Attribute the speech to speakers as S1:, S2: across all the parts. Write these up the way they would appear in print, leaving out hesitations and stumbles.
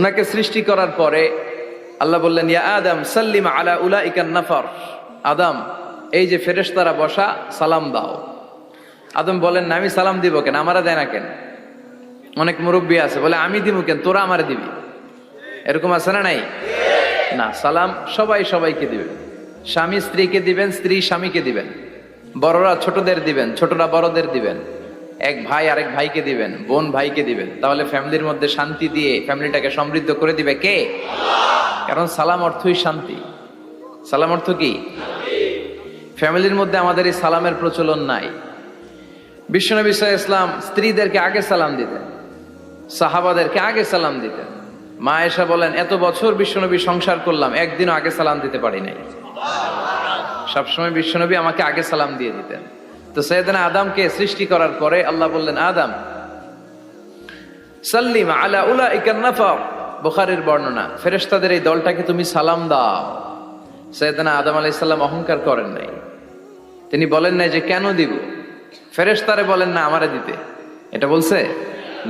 S1: উনাকে সৃষ্টি করার পরে আল্লাহ বললেন, ইয়া আদম সাল্লিম আলা উলাইকান নাফার। আদম, এই যে ফেরেশতারা বসা, সালাম দাও। আদম বলেন, না আমি সালাম দিব কেন, আমারা দেয় না কেন? অনেক মুরব্বী আছে বলে, আমি দিব কেন, তোরা আমারে দিবি। এরকম আছে না নাই? না, সালাম সবাই সবাইকে দিবেন। স্বামী স্ত্রীকে দিবেন, স্ত্রী স্বামীকে দিবেন, বড়রা ছোটদের দিবেন, ছোটরা বড়দের দিবেন, এক ভাই আরেক ভাইকে দিবেন, বোন ভাইকে দিবেন। তাহলে ফ্যামিলির মধ্যে শান্তি দিয়ে ফ্যামিলিটাকে সমৃদ্ধ করে দিবে কে? কারণ সালাম অর্থই শান্তি। সালাম অর্থ কি? ফ্যামিলির মধ্যে আমাদের এই সালামের প্রচলন নাই। বিশ্বনবী সাল্লাল্লাহু আলাইহি ওয়াসাল্লাম স্ত্রীদেরকে আগে সালাম দিতেন, সাহাবাদেরকে আগে সালাম দিতেন। মা আয়েশা বলেন, এত বছর বিশ্বনবী সংসার করলাম, একদিনও আগে সালাম দিতে পারি নাই। সবসময় বিশ্বনবী আমাকে আগে সালাম দিয়ে দিতেন। তো সাইয়েদনা আদমকে সৃষ্টি করার পরে আল্লাহ বললেন, আদম সাল্লিম আলা উলাইকান নাফার। বুখারীর বর্ণনা, ফেরেশতাদের এই দলটাকে তুমি সালাম দাও। সাইয়েদনা আদম আলাইহিস সালাম অহংকার করেন নাই। তিনি বলেন নাই যে কেন দিব। ফেরেশতারে বলেন না আমারে দিতে, এটা বলছে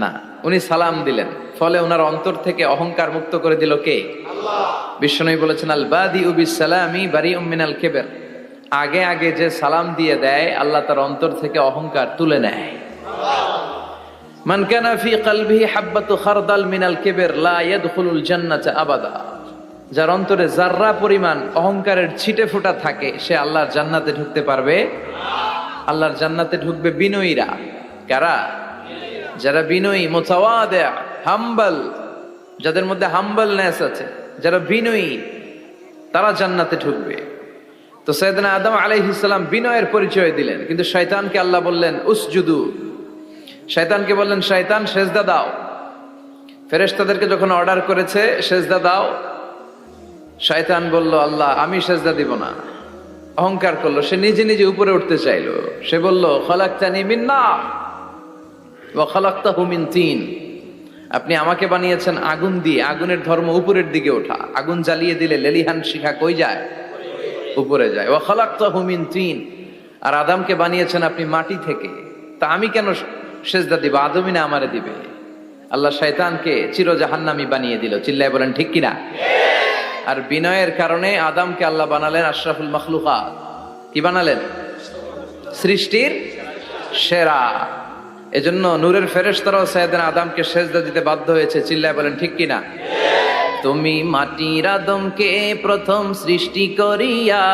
S1: না, উনি সালাম দিলেন। ফলে ওনার অন্তর থেকে অহংকার মুক্ত করে দিল কে? আল্লাহ। বিশ্বনবী বলেছেন, আল বাদিউ বিস সালামি বারিউম মিনাল কিবর। আগে আগে যে সালাম দিয়ে দেয়, আল্লাহ তার অন্তর থেকে অহংকার তুলে নেয়। মান কানা ফি কলবিহি হাববাতু খারদাল মিনাল কিবর লা ইয়াদখুলুল জান্নাতা আবাদা। যার অন্তরে যাররা পরিমাণ অহংকারের ছিটে ফোঁটা থাকে, সে আল্লাহর জান্নাতে ঢুকতে পারবে না। আল্লাহর জান্নাতে ঢুকবে বিনয়ীরা। কারা? যারা বিনয়ী, মুতাওয়াদি, হাম্বল, যাদের মধ্যে হাম্বলনেস আছে, যারা বিনয়ী, তারা জান্নাতে ঢুকবে। তো সাইয়েদনা আদম আলাইহিস সালাম বিনয়ের পরিচয় দিলেন, কিন্তু শয়তানকে আল্লাহ বললেন উসজুদু। শয়তানকে বললেন, শয়তান সেজদা দাও। ফেরেশতাদেরকে যখন অর্ডার করেছে সেজদা দাও, শয়তান বলল, আল্লাহ আমি সেজদা দিব না। অহংকার করলো, সে নিজে নিজে উপরে উঠতে চাইলো। সে বলল, খলাকতানি মিন নার ওয়া খলাকতাহু মিন তিন। আপনি আমাকে বানিয়েছেন আগুন দিয়ে, আগুনের ধর্ম উপরের দিকে ওঠা। আগুন জ্বালিয়ে দিলে লেলিহান শিখা কই যায়? উপরে যায়। ওয়া খলাকতাহু মিন তিন। আর আদমকে বানিয়েছেন আপনি মাটি থেকে, তা আমি কেন সেজদা দিব? আদমই না আমারে দিবে। আল্লাহ শয়তানকে চির জাহান্নামী বানিয়ে দিল। চিল্লায় বলেন ঠিক কিনা? আর বিনয়ের কারণে আদমকে আল্লাহ বানালেন আশরাফুল মাখলুকাত। কি বানালেন? সৃষ্টির সেরা। এজন্য নূরের ফেরেশতারাও সাইয়েদনা আদমকে সেজদা দিতে বাধ্য হয়েছে। চিল্লায় বলেন ঠিক কিনা? তুমি মাটির আদমকে প্রথম সৃষ্টি করিয়া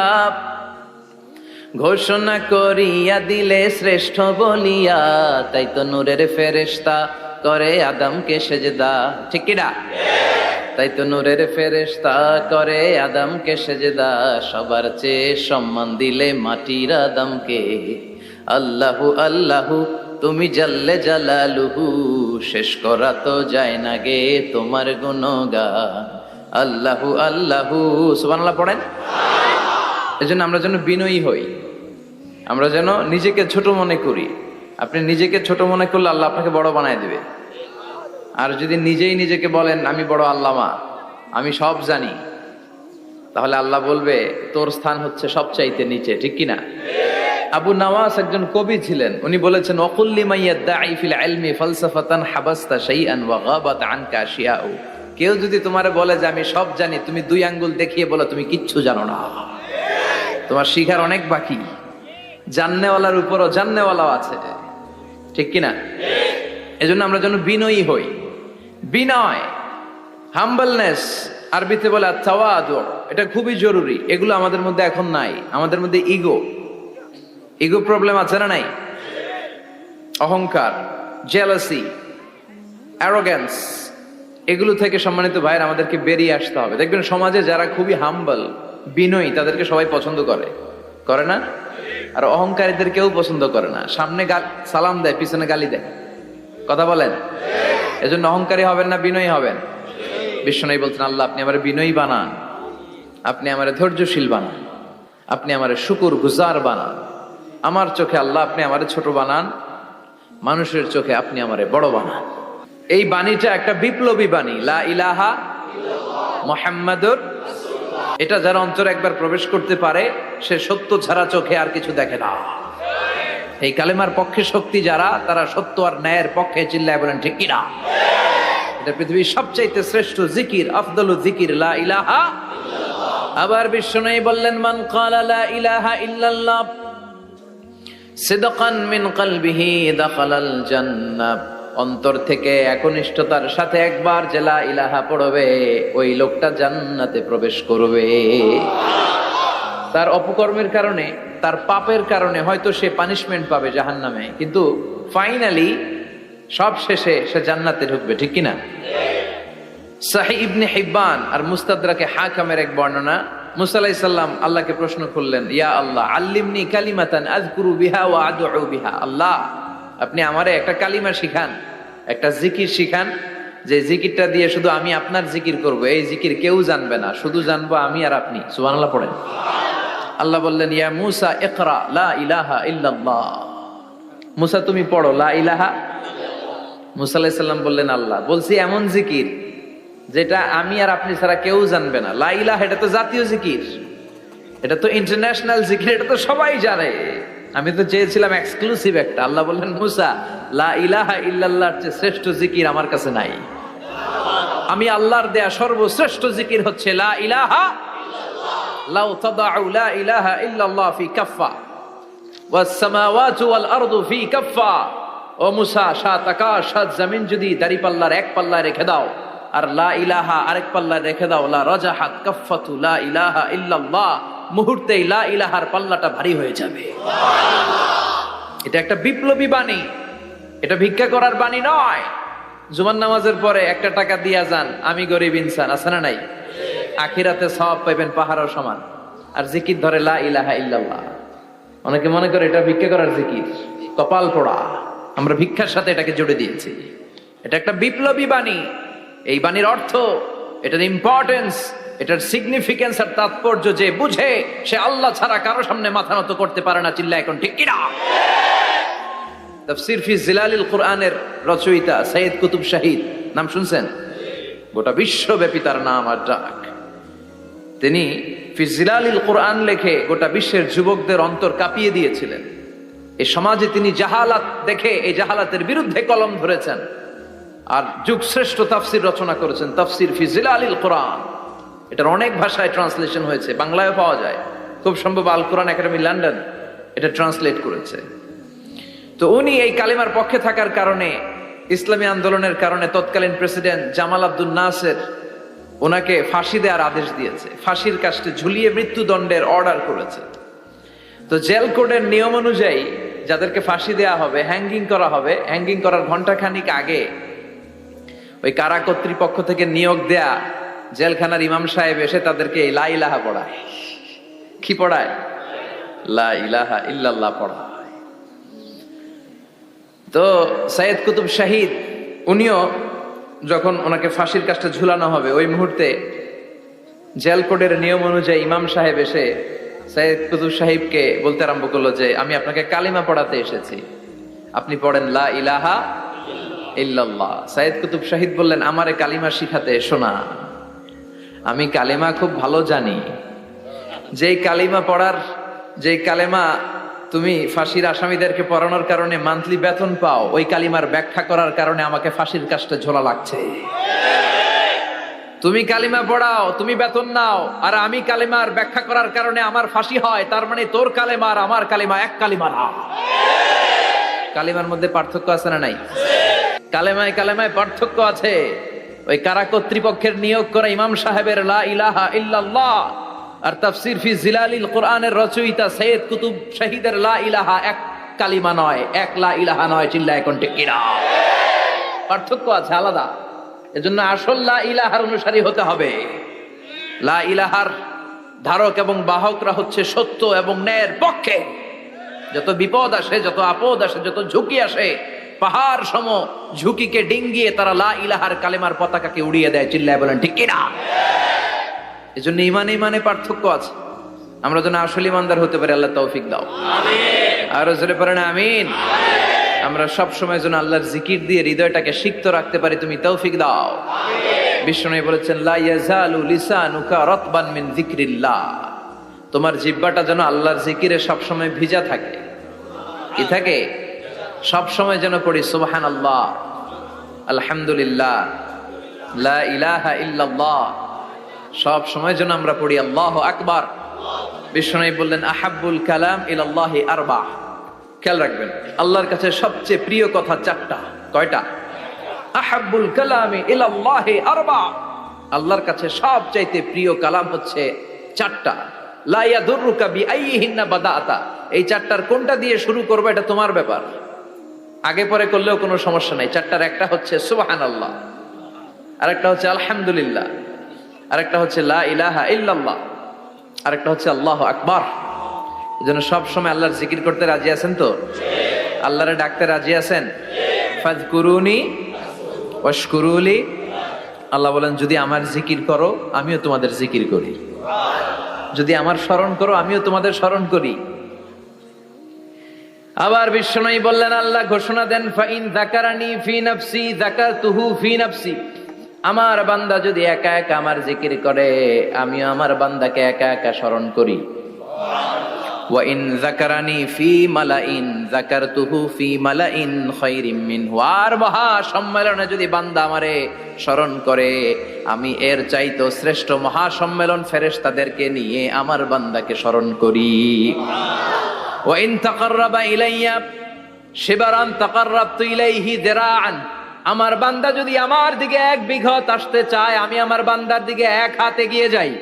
S1: ঘোষণা করিয়া দিলে শ্রেষ্ঠ বলিয়া, তাই তো নূরের ফেরেশতা করে আদমকে সেজদা। ঠিক কিনা? তাই তো নূরের ফেরেশতা করে আদমকে সেজদা। সবার চেয়ে সম্মান দিলে মাটির আদমকে। আল্লাহু আল্লাহু তুমি জাল্লে জালালুহু, শেষ করা তো যায় না গে তোমার গুণগান। আল্লাহু আল্লাহু, সুবহানাল্লাহ পড়েন। এজন্য আমরা যেন বিনয়ী হই, আমরা যেন নিজেকে ছোট মনে করি। আপনি নিজেকে ছোট মনে করলে আল্লাহ আপনাকে বড় বানায় দিবে। আর যদি নিজেই নিজেকে বলেন আমি বড় আল্লামা, আমি সব জানি, তাহলে আল্লাহ বলবে তোর স্থান হচ্ছে সবচাইতে নিচে। ঠিক কিনা? আবু নাওয়াস একজন কবি ছিলেন। উনি বলেছেন, ওয়াকুল্লি মাইয়াদাঈ ফিল ইলমি ফালসাফাতান হাবাসতা শাইআন ওয়া গাবাত আনকা আশিয়াউ। কেউ যদি তোমারে বলে যে আমি সব জানি, তুমি দুই আঙ্গুল দেখিয়ে বলো তুমি কিচ্ছু জানো না, তোমার শিখার অনেক বাকি। জাননেওয়ালার উপরও জাননেওয়ালাও আছে। ঠিক কিনা? এজন্য আমরা যেন বিনয়ী হই। বিনয়, হাম্বলনেস, আরবিতে বলে তাওয়াদু, এটা খুবই জরুরি। এগুলো আমাদের মধ্যে এখন নাই। আমাদের মধ্যে ইগো প্রবলেম আছে না নাই? অহংকার, জেলাসি, অ্যারোগ্যান্স, এগুলো থেকে সম্মানিত ভাইয়ের আমাদেরকে বেরিয়ে আসতে হবে। দেখবেন সমাজে যারা খুবই হাম্বল, বিনয়ী, তাদেরকে সবাই পছন্দ করে না? আর অহংকারীদের কেউ পছন্দ করে না। সামনে সালাম দেয়, পিছনে গালি দেয়। কথা বলেন। এজন্য অহংকারী হবেন না, বিনয়ী হবেন। বিশ্বনবী বলছেন, আল্লাহ আপনি আমার বিনয়ী বানান, আপনি আমার ধৈর্যশীল বানান, আপনি আমার শুকর গুজার বানান। আমার চোখে আল্লাহ আপনি আমার ছোট বানান, মানুষের চোখে আপনি আমারে বড় বানান। এই বাণীটা একটা বিপ্লবী বাণী, লা ইলাহা মুহাম্মাদুর রাসূলুল্লাহ। এটা যারা অন্তরে একবার প্রবেশ করতে পারে, সে সত্য ছাড়া চোখে আর কিছু দেখে না। এই কালেমার পক্ষে শক্তি যারা, তারা সত্য আর ন্যায়ের পক্ষে। চিল্লায় বলেন ঠিক কিনা? এটা পৃথিবীর সবচাইতে শ্রেষ্ঠ জিকির, আফদলু জিকির লা ইলাহা। আবার বিশ্বনবী বললেন, মান ক্বালা লা ইলাহা ইল্লাল্লাহ সিদকান মিন কলবিহি দাখালাল জান্নাহ, অন্তর থেকে একনিষ্ঠতার সাথে একবার যে লা ইলাহা পড়বে ওই লোকটা জান্নাতে প্রবেশ করবে। তার অপকর্মের কারণে, তার পাপের কারণে হয়তো সে পানিশমেন্ট পাবে জাহান্নামে, কিন্তু ফাইনালি সব শেষে সে জান্নাতে ঢুকবে, ঠিক কিনা? সহিহ ইবনে হিব্বান আর মুস্তাদরাকে হাকিমের এক বর্ণনা, মুসা আলাইহিস সালাম আল্লাহকে প্রশ্ন করলেন, ইয়া আল্লাহ আল্লিমনি কালিমাতান আযকুরু বিহা ওয়া আদউ বিহা, আল্লাহ আপনি আমারে একটা কালিমা শিখান, একটা জিকির শিখান, যে জিকিরটা দিয়ে শুধু আমি আপনার জিকির করব, এই জিকির কেউ জানবে না, শুধু জানবো আমি আর আপনি। সুবহানাল্লাহ পড়েন। আল্লাহ বললেন, ইয়া মুসা ইকরা লা ইলাহা ইল্লাল্লাহ, মুসা তুমি পড়ো লা ইলাহা। মুসা আলাইহিস সালাম বললেন, আল্লাহ বলছি এমন জিকির যেটা আমি আর আপনি ছাড়া কেউ জানবে না। লা ইলাহা এটা তো জাতীয় জিকির, এটা তো ইন্টারন্যাশনাল জিকির, এটা তো সবাই জানে, আমি তো চেয়েছিলাম এক্সক্লুসিভ একটা। আল্লাহ বললেন, মুসা লা ইলাহা ইল্লাল্লাহর চেয়ে শ্রেষ্ঠ জিকির আমার কাছে নাই। আমি আল্লাহর দেয়া সর্বশ্রেষ্ঠ জিকির হচ্ছে লা ইলাহা ইল্লাল্লাহ। লাউ তাদাউ লা ইলাহা ইল্লাল্লাহ ফি কাফফা ওয়াস সামাওয়াতু ওয়াল আরদু ফি কাফফা, ও মুসা সাত আকাশ সাত জমিন যদি দাঁড়িপাল্লার এক পাল্লায় রেখে দাও আর লা ইলাহা আরেক পাল্লায় রেখে দাও, লা রাজাহাত কাফফাতু লা ইলাহা ইল্লাল্লাহ, মুহূর্তেই লা ইলাহার পাল্লাটা ভারী হয়ে যাবে। এটা একটা বিপ্লবী বাণী, এটা ভিক্ষা করার বাণী নয়। জুমার নামাজের পরে একটা টাকা দিয়া যান, আমি গরিব ইনসান, আছে না নাই? আখিরাতে সওয়াব পাইবেন পাহাড়ের সমান। আর জিকির ধরে লা ইলাহা ইল্লাল্লাহ। অনেকে মনে করে এটা ভিক্ষা করার জিকির, কপাল পোড়া। আমরা ভিক্ষার সাথে এটাকে জুড়ে দিয়েছি। এটা একটা বিপ্লবী বাণী। এই বাণীর অর্থ, এটার ইম্পর্টেন্স, এটার সিগনিফিকেন্স আর তাৎপর্য যে বুঝে সে আল্লাহ ছাড়া কারো সামনে মাথা নত করতে পারে না। চিল্লা এখন ঠিক কিনা? তাফসীর ফি জিলালিল কুরআনের রচয়িতা সৈয়দ কুতুব শাহিদ, নাম শুনছেন? গোটা বিশ্বব্যাপী তার নাম আর ডাক। তিনি ফি জিলালিল কুরআন লেখে গোটা বিশ্বের যুবকদের অন্তর কাঁপিয়ে দিয়েছিলেন। এই সমাজে তিনি জাহালাত দেখে এই জাহালাতের বিরুদ্ধে কলম ধরেছেন আর যুগশ্রেষ্ঠ তাফসীর রচনা করেছেন, তাফসীর ফি জিলালিল কুরআন। এটার অনেক ভাষায় ট্রান্সলেশন হয়েছে, বাংলায়ও পাওয়া যায়। খুব সম্ভব আল কোরআন একাডেমি লন্ডন এটা ট্রান্সলেট করেছে। তো উনি এই কালিমার পক্ষে থাকার কারণে, ইসলামী আন্দোলনের কারণে তৎকালীন প্রেসিডেন্ট জামাল আব্দুল নাসের ওনাকে ফাঁসি দেওয়ার আদেশ দিয়েছে, ফাঁসির কাস্টে ঝুলিয়ে মৃত্যুদণ্ডের অর্ডার করেছে। তো জেল কোডের নিয়ম অনুযায়ী যাদেরকে ফাঁসি দেওয়া হবে, হ্যাঙ্গিং করা হবে, হ্যাঙ্গিং করার ঘন্টাখানিক আগে ওই কারা কর্তৃপক্ষ থেকে নিয়োগ দেয়া জেলখানার ইমাম সাহেব এসে তাদেরকে লা ইলাহা পড়ায়। কি পড়ায়? লা ইলাহা ইল্লাল্লাহ পড়ায়। তো সৈয়দ কুতুব শাহিদ উনিও যখন ওনাকে ফাঁসির কাজটা ঝুলানো হবে, ওই মুহূর্তে জেল কোডের নিয়ম অনুযায়ী ইমাম সাহেব এসে সৈয়দ কুতুব সাহিবকে বলতে আরম্ভ করলো যে আমি আপনাকে কালিমা পড়াতে এসেছি, আপনি পড়েন লা ইলাহা ইল্লাল্লাহ। সৈয়দ কুতুব শাহিদ বললেন, আমারে কালিমা শিখাতে এসো না, আমি কালিমা খুব ভালো জানি। যেই কালিমা পড়ার, যেই কালিমা তুমি ফাঁসির আসামিদেরকে পড়ানোর কারণে মান্থলি বেতন পাও, ওই কালিমার ব্যাখ্যা করার কারণে আমাকে ফাঁসির কাজটা ঝোলা লাগছে। তুমি কালিমা পড়াও, তুমি বেতন নাও, আর আমি কালিমার ব্যাখ্যা করার কারণে আমার ফাঁসি হয়, তার মানে তোর কালিমা আর আমার কালিমা এক কালিমা না। কালিমার মধ্যে পার্থক্য আছে না নাই? কালেমায় কালেমায় পার্থক্য আছে। ওই কারা কর্তৃপক্ষের নিয়োগ করা ইমাম সাহেবের লা ইলাহা ইল্লাল্লাহ আর তাফসীর ফি জিলালিল কুরআনের রচয়িতা সৈয়দ কুতুব শাহিদের লা ইলাহা এক কালিমা নয়, এক লা ইলাহা নয়। চিল্লা এখন ঠিক কিনা? পার্থক্য আছে, আলাদা। এজন্য আসল লা ইলাহার অনুসারী হতে হবে। লা ইলাহার ধারক এবং বাহকরা হচ্ছে সত্য এবং ন্যায়ের পক্ষে। যত বিপদ আসে, যত আপদ আসে, যত ঝুঁকি আসে, পাহাড় সম ঝুঁকিকে ডিঙ্গিয়ে তারা লা ইলাহার কালেমার পতাকাকে উড়িয়ে দেয়। চিল্লায় বলেন ঠিক কিনা? এজন্য ইমানে ইমানে পার্থক্য আছে। আমরা যেন আসল ইমানদার হতে পারি, আল্লাহ তৌফিক দাও। আর জোরে পড়েন আমিন। আমরা সব সময় যেন আল্লাহর জিকির দিয়ে হৃদয়টাকে সিক্ত রাখতে পারি, তুমি তৌফিক দাও। বিষ্ণু বলেছেন, লা ইয়াজালু লিসানুকা রাতবান মিন যিকরিল্লাহ, তোমার জিহ্বাটা যেন আল্লাহর জিকিরে সব সময় ভিজা থাকে। কি থাকে? সব সময় যেন পড়ি সুবহানাল্লাহ, আলহামদুলিল্লাহ, লা ইলাহা ইল্লাল্লাহ। সব সময় যেন আমরা পড়ি আল্লাহু আকবার। বিশ্বনবী বললেন আহাব্বুল কালাম ইলাল্লাহি আরবা। খেয়াল রাখবেন, আল্লাহর কাছে সবচেয়ে প্রিয় কথা চারটা। কয়টা? আহাব্বুল কালামি ইলাল্লাহি আরবা। আল্লাহর কাছে সবচাইতে প্রিয় কালাম হচ্ছে চারটা। লা ইয়াদুররুকা বিআইয়িহিন্না বাদাআতা। এই চারটার কোনটা দিয়ে শুরু করবে এটা তোমার ব্যাপার, আগে পরে করলেও কোনো সমস্যা নাই। চারটার একটা হচ্ছে সুবহানাল্লাহ, আরেকটা হচ্ছে আলহামদুলিল্লাহ, আরেকটা হচ্ছে লা ইলাহা ইল্লাল্লাহ, আরেকটা হচ্ছে আল্লাহু আকবার। এজন্য সব সময় আল্লাহর জিকির করতে রাজি আছেন তো? আল্লাহরে ডাকতে রাজি আছেন? ফাযকুরুনি ওয়াশকুরুলি। আল্লাহ বলেন যদি আমার জিকির করো আমিও তোমাদের জিকির করি, যদি আমার স্মরণ করো আমিও তোমাদের স্মরণ করি। আবার বিশ্বনবী বললেন, আল্লাহ ঘোষণা দেন ফাইন যাকারানি ফি নাফসি যাকারতুহু ফি নাফসি। আমার বান্দা যদি একা একা আমার জিকির করে আমিও আমার বান্দাকে একা একা স্মরণ করি। ওয়া ইন যাকারানি ফি মালাইন যাকারতুহু ফি মালাইন খায়রিম মিনহু। আর মহা সম্মেলনে যদি বান্দা আমারে স্মরণ করে আমি এর চাইতো শ্রেষ্ঠ মহা সম্মেলন ফেরেশতাদেরকে নিয়ে আমার বান্দাকে স্মরণ করি। ওয়া ইন তাকাররাবা ইলাইয়া শিবরান তাকাররাবতু ইলাইহি যিরাআন। আমার বান্দা যদি আমার দিকে এক বিঘত আসতে চায় আমি আমার বান্দার দিকে এক হাত এগিয়ে যাই।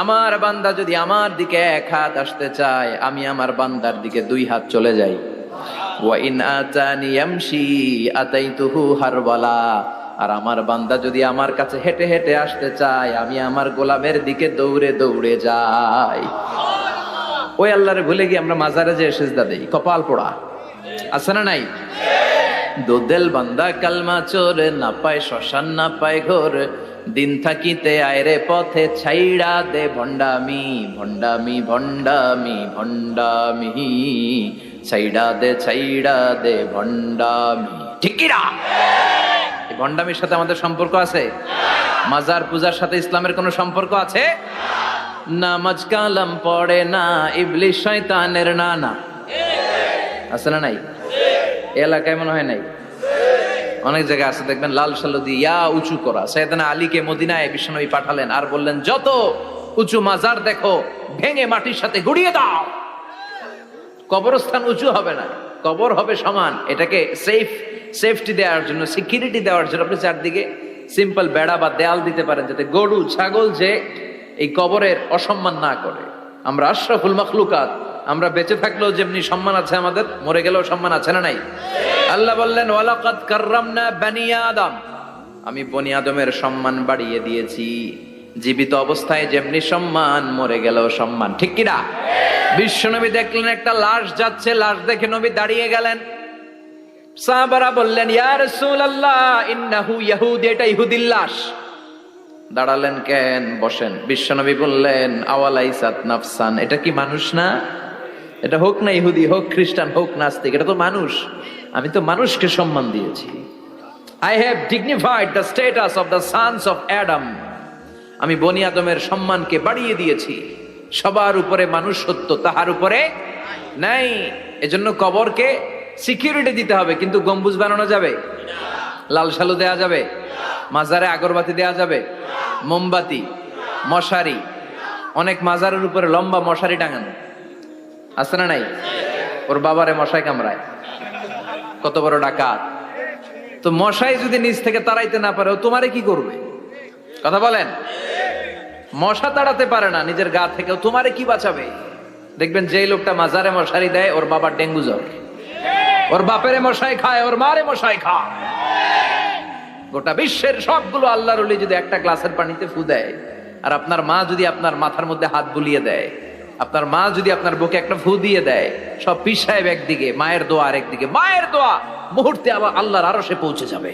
S1: আমার বান্দা যদি আমার দিকে এক হাত আসতে চায় আমি আমার বান্দার দিকে দুই হাত চলে যাই। ওয়া ইন আতানি ইয়ামশি আতাইতুহু হারওয়ালা। আর আমার বান্দা যদি আমার কাছে হেঁটে হেঁটে আসতে চায় আমি আমার গোলামের দিকে দৌড়ে দৌড়ে যাই। ওই আল্লাহরে ভুলে গিয়ে আমরা মাজারে যে সিজদা দেই, কপাল পোড়া আছে না নাই? দোদেল বান্দা কালমা চোর, না পায় শ্মশান না পায় ঘোর, দিন থাকিতে আয়রে পথে ছাইড়া দে ভণ্ডামি ভণ্ডামি ভণ্ডামি ভণ্ডামি, ছাইড়া দে ভণ্ডামি। ঠিক কি না? এই ভণ্ডামির সাথে আমাদের সম্পর্ক আছে? মাজার পূজার সাথে ইসলামের কোনো সম্পর্ক আছে? নামাজ কালাম পড়ে না ইবলিশ শয়তানের নানা, আছে না নাই? এলাকায় মনে হয় নাই, অনেক জায়গায় আছে দেখবেন লাল সালু দিয়া উঁচু করা। সাইয়েদনা আলীকে মদিনায় বিশ্বনবী পাঠালেন আর বললেন যত উঁচু মাজার দেখো ভেঙে মাটির সাথে গুড়িয়ে দাও। কবরস্থান উঁচু হবে না, কবর হবে সমান। এটাকে সেফটি দেওয়ার জন্য, সিকিউরিটি দেওয়ার জন্য আপনি চারদিকে সিম্পল বেড়া বা দেয়াল দিতে পারেন যাতে গরু ছাগল যে এই কবরের অসম্মান না করে। আমরা আশরাফুল মাখলুকাত, আমরা বেঁচে থাকলেও যেমনি সম্মান আছে আমাদের, মরে গেলেও সম্মান আছে না নাই? আল্লাহ বললেন ওয়ালাকাদ কাররামনা বানি আদম। আমি বনি আদমের সম্মান বাড়িয়ে দিয়েছি। জীবিত অবস্থায় যেমনি সম্মান, মরে গেলেও সম্মান। ঠিক কি না? বিশ্বনবী দেখলেন একটা লাশ যাচ্ছে, লাশ দেখে নবী দাঁড়িয়ে গেলেন। সাহাবারা বললেন ইয়া রাসূলুল্লাহ ইন্নাহু ইয়াহুদি, এটা ইহুদির লাশ। দাঁড়ালেন কেন? বসেন। বিশ্বনবী বললেন আওয়ালাইসাত নাফসান, এটা কি মানুষ না? এটা হোক না ইহুদি, হোক খ্রিস্টান, হোক নাস্তিক, এটা তো মানুষ। আমি তো মানুষকে সম্মান দিয়েছি। I have dignified the status of the sons of Adam. আমি বনি আদমের সম্মানকে বাড়িয়ে দিয়েছি। সবার উপরে মানুষ সত্য, তাহার উপরে নাই। এজন্য কবরকে সিকিউরিটি দিতে হবে, কিন্তু গম্বুজ বানানো যাবে? লাল সালু দেয়া যাবে? মাজারে আগরবাতি দেয়া যাবে? মোমবাতি, মশারি, অনেক মাজারের উপরে লম্বা মশারি টাঙানো আছে না নাই? ওর বাবারে মশাই কামড়ায়, কত বড় ডাকাত। তো মশাই যদি নিচ থেকে তাড়াইতে না পারে ও তোমারে কি করবে? কথা বলেন। মশা তাড়াতে পারে না নিজের গা থেকে, তোমারে কি বাঁচাবে? দেখবেন যে লোকটা মাজারে মশারি দেয় ওর বাবার ডেঙ্গু জ্বর, ওর বাপেরে মশাই খায়, ওর মারে মশাই খায়। গোটা বিশ্বের সবগুলো আল্লাহর ওলি যদি একটা গ্লাসের পানিতে ফু দেয়, আর আপনার মা যদি আপনার মাথার মধ্যে হাত বুলিয়ে দেয়, আপনার মা যদি আপনার বুকে একটা ফু দিয়ে দেয়, সব পীর সাহেব একদিকে, মায়ের দোয়া আরেকদিকে। মায়ের দোয়া মুহূর্তে আবার আল্লাহর আরশে পৌঁছে যাবে।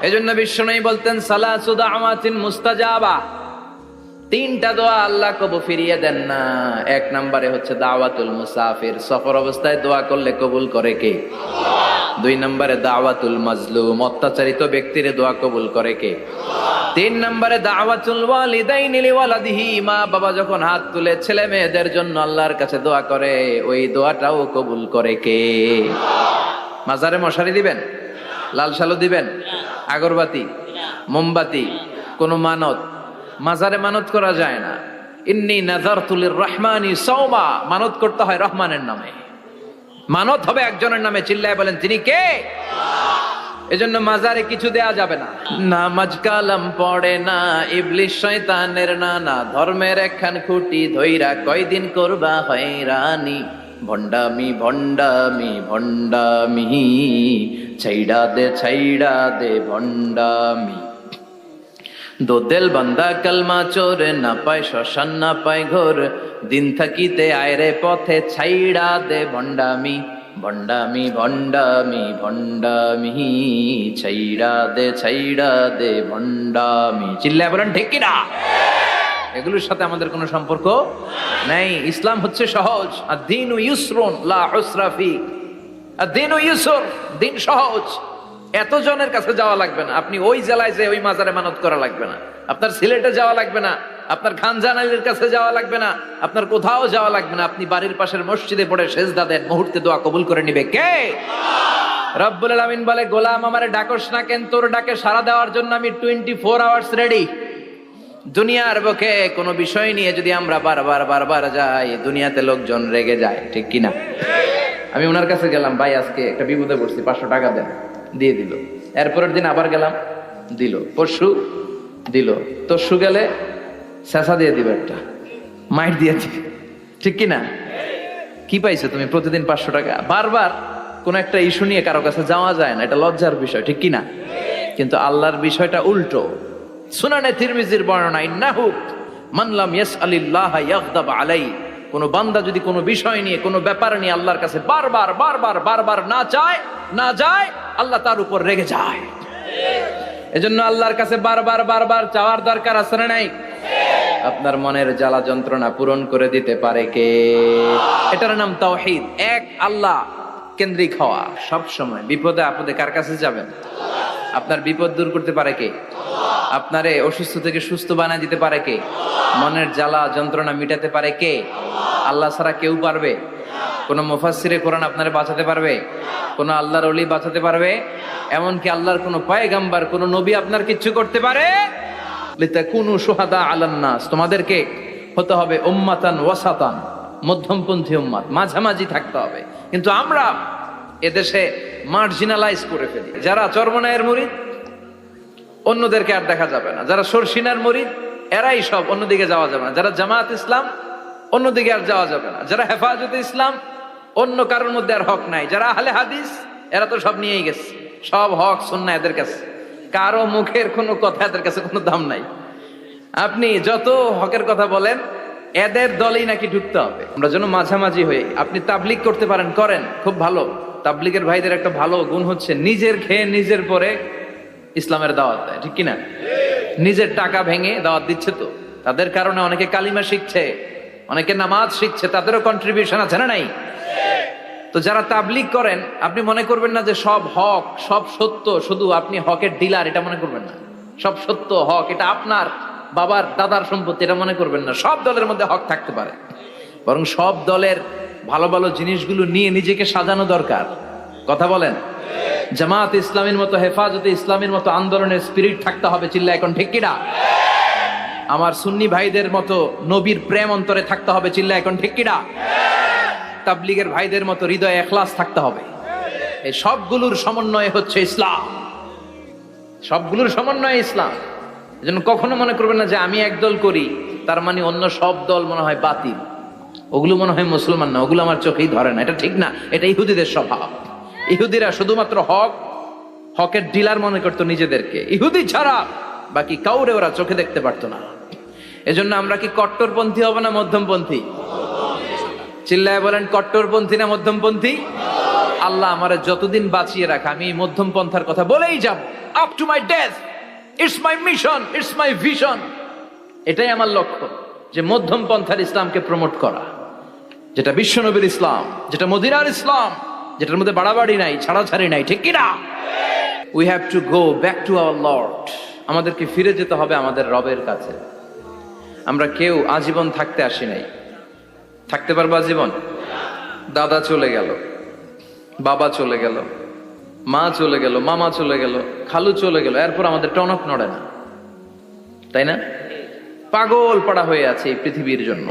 S1: এজন্য বিশ্বনবী বলতেন সালাসু দাওয়াতিন মুস্তাজাবা, তিনটা দোয়া আল্লাহ কবুল ফিরিয়ে দেন না। এক নম্বরে হচ্ছে দাওয়াতুল মুসাফির, সফর অবস্থায় দোয়া করলে কবুল করে কে? দুই নম্বরে দাওয়াতুল মাজলুম, অত্যাচারিত ব্যক্তির দোয়া কবুল করে কে? তিন নম্বরে দাওয়াতুল ওয়ালিদাইনি লিওয়ালাদিহি, মা বাবা যখন হাত তুলে ছেলে মেয়েদের জন্য আল্লাহর কাছে দোয়া করে, ওই দোয়াটাও কবুল করে কে? মাজারে মশারি দিবেন? লাল সালু দিবেন? আগরবাতি, মোমবাতি, কোনো মানত, মাজারে মানত করা যায় না। ইন্নী নাযারতু লির-রাহমানি সাওমা, মানত করতে হয় রহমানের নামে, মানত হবে একজনের নামে। চিল্লায় বলেন তিনি কে? এজন্য মাজারে কিছু দেয়া যাবে না। নামাজ কালাম পড়ে না ইবলিস শয়তানের নানা, ধর্মের একখান খুঁটি ধইরা কয়দিন করবা হয়রানি। ভণ্ডামি ভণ্ডামি ভণ্ডামি, ছাইড়া দে ভণ্ডামি। দোদেল বান্দা কালমা চোর, না পায় শ্মশান না পায় ঘোর, দিন থাকিতে আয়রে পথে ছাইড়া দে ভণ্ডামি। ভণ্ডামি ভণ্ডামি ভণ্ডামি, ছাইড়া দে ভণ্ডামি। চিল্লায় বলেন ঠিক কিনা? এগুলোর সাথে আমাদের কোনো সম্পর্ক নাই। ইসলাম হচ্ছে সহজ। আদ-দীনু ইউসরুন লা উসরা ফি, আদ-দীনু ইউসর, দিন সহজ। এত জনের কাছে যাওয়া লাগবে না, আপনি ওই জেলায় যে ওই মাজারে মানত করা লাগবে না, আপনার সিলেটে যাওয়া লাগবে না, আপনার খানজান আলীর কাছে যাওয়া লাগবে না, আপনার কোথাও যাওয়া লাগবে না। আপনি বাড়ির পাশের মসজিদে পড়ে সেজদা দেন, মুহূর্তে দোয়া কবুল করে নিবে কে? রব্বুল আলামিন বলে, গোলাম আমারে ডাকস না কেন? তোর ডাকে সাড়া দেওয়ার জন্য আমি 24 আওয়ার্স রেডি। দুনিয়ার বুকে কোনো বিষয় নিয়ে যদি আমরা বারবার যাই, দুনিয়াতে লোকজন রেগে যায়, ঠিক কিনা? আমি ওনার কাছে গেলাম, ভাই আজকে একটা বিপদে পড়ছি, 500 টাকা দেন, দিয়ে দিল। এরপরের দিন আবার গেলাম, দিল। পরশু দিল, তরশু গেলে শেষা দিয়ে দিবে, একটা মাইট দিয়ে দিবে, ঠিক কিনা? কি পাইছো তুমি? প্রতিদিন 500 টাকা। বারবার কোন একটা ইস্যু নিয়ে কারো কাছে যাওয়া যায় না, এটা লজ্জার বিষয়, ঠিক কিনা? কিন্তু আল্লাহর বিষয়টা উল্টো। সুনানে তিরমিজির বর্ণনা, ইন্নাহু মান লাম ইয়াসআলিল্লাহ ইয়াগদাব আলাই, কোন বান্দা যদি কোনো বিষয় নিয়ে, কোনো ব্যাপার নিয়ে আল্লাহর কাছে বারবার না যায়, আল্লাহ তার উপর রেগে যায়। এজন্য আল্লাহর কাছে বারবার চাওয়ার দরকার আছে না নাই? আপনার মনের জ্বালা যন্ত্রণা পূরণ করে দিতে পারে কে? এটার নাম তাওহীদ। এক আল্লাহ কেন্দ্রিক হওয়া। সব সময় বিপদে আপদে কার কাছে যাবেন? আপনার বিপদ দূর করতে পারে কে? আপনারে অসুস্থ থেকে সুস্থ বানায় দিতে পারে কে? মনের জ্বালা যন্ত্রণা মিটাতে পারে কে? আল্লাহ ছাড়া কেউ পারবে? কোন মুফাসসিরে কোরআন আপনারে বাঁচাতে পারবে? কোন আল্লাহর ওলি বাঁচাতে পারবে? এমনকি আল্লাহর কোন পয়গাম্বার, কোন নবী আপনার কিচ্ছু করতে পারে? লিতাকুনু শুহাদা আলান নাস, তোমাদেরকে হতে হবে উম্মাতান ওয়াসাতান, মধ্যমপন্থী উম্মাত, মাঝামাঝি থাকতে হবে। কিন্তু আমরা এদেশে মার্জিনালাইজ করে ফেলি। যারা চরমনায়ের মুরিদ, অন্যদেরকে আর দেখা যাবে না। যারা সরসিনার মুরিদ, এরাই সব, অন্যদিকে যাওয়া যাবে না। যারা জামাত ইসলাম, অন্যদিকে আর যাওয়া যাবে না। যারা হেফাজতে ইসলাম, অন্য কারোর মধ্যে আর হক নাই। যারা আহলে হাদিস, এরা তো সব নিয়েই গেছে, সব হক সুন্নাহ এদের কাছে। কারো মুখের কোনো কথা এদের কাছে কোনো দাম নাই। আপনি যত হকের কথা বলেন, এদের দলেই নাকি ঢুকতে হবে। আমরা যেন মাঝামাঝি হই। আপনি তাবলিগ করতে পারেন, করেন, খুব ভালো। তাবলিগের ভাইদের একটা ভালো গুণ হচ্ছে নিজের খেয়ে নিজের পরে ইসলামের দাওয়াত দেয়, ঠিক কিনা? নিজের টাকা ভেঙে দাওয়াত দিচ্ছে তো, তাদের কারণে অনেকে কালিমা শিখছে, অনেকে নামাজ শিখছে, তাদেরও কন্ট্রিবিউশন আছে না নাই? তো যারা তাবলিগ করেন, আপনি মনে করবেন না যে সব হক, সব সত্য, শুধু আপনি হকের ডিলার, এটা মনে করবেন না। সব সত্য হক এটা আপনার বাবার দাদার সম্পত্তি, এটা মনে করবেন না। সব দলের মধ্যে হক থাকতে পারে, বরং সব দলের ভালো ভালো জিনিসগুলো নিয়ে নিজেকে সাজানো দরকার। কথা বলেন? জামাত ইসলামের মতো, হেফাজতে ইসলামের মতো আন্দোলনের স্পিরিট থাকতে হবে। চিল্লা এখন ঠিক কিনা? আমার সুন্নি ভাইদের মতো নবীর প্রেম অন্তরে থাকতে হবে। চিল্লা এখন ঠিক কিনা? তাবলিগের ভাইদের মতো হৃদয়ে ইখলাস থাকতে হবে। এই সবগুলোর সমন্বয় হচ্ছে ইসলাম, সবগুলোর সমন্বয় ইসলাম। এজন্য কখনো মনে করবেন না যে আমি একদল করি তার মানে অন্য সব দল মনে হয় বাতিল, ওগুলো মনে হয় মুসলমান না, ওগুলো আমার চোখেই ধরে না। এটা ঠিক না, এটা ইহুদিদের স্বভাব। ইহুদিরা শুধুমাত্র হকের ডিলার মনে করতো নিজেদেরকে। ইহুদি ছাড়া বাকি কাউরে ওরা চোখে দেখতে পারতো না। এজন্য আমরা কি কট্টরপন্থী হব না মধ্যমপন্থী? চিল্লায় বলেন, কট্টরপন্থী না মধ্যমপন্থী? আল্লাহ আমারে যতদিন বাঁচিয়ে রাখা, আমি মধ্যম পন্থার কথা বলেই যাব, up to my death. It's my mission, it's my vision. এটাই আমার লক্ষ্য, যে মধ্যম পন্থার ইসলামকে প্রমোট করা, যেটা বিশ্বনবীর ইসলাম, যেটা মদিনার ইসলাম, যেটার মধ্যে বাড়াবাড়ি নাই, ছাড়াছাড়ি নাই, ঠিক কিনা? We have to go back to our Lord. আমাদেরকে ফিরে যেতে হবে আমাদের রবের কাছে। আমরা কেউ আজীবন থাকতে আসি নাই। থাকতে পারবো আজীবন? দাদা চলে গেল, বাবা চলে গেল, মা চলে গেল, মামা চলে গেল, খালু চলে গেল, এরপর আমাদের টনক নড়ে না, তাই না? পাগল পাড়া হয়ে আছে এই পৃথিবীর জন্য।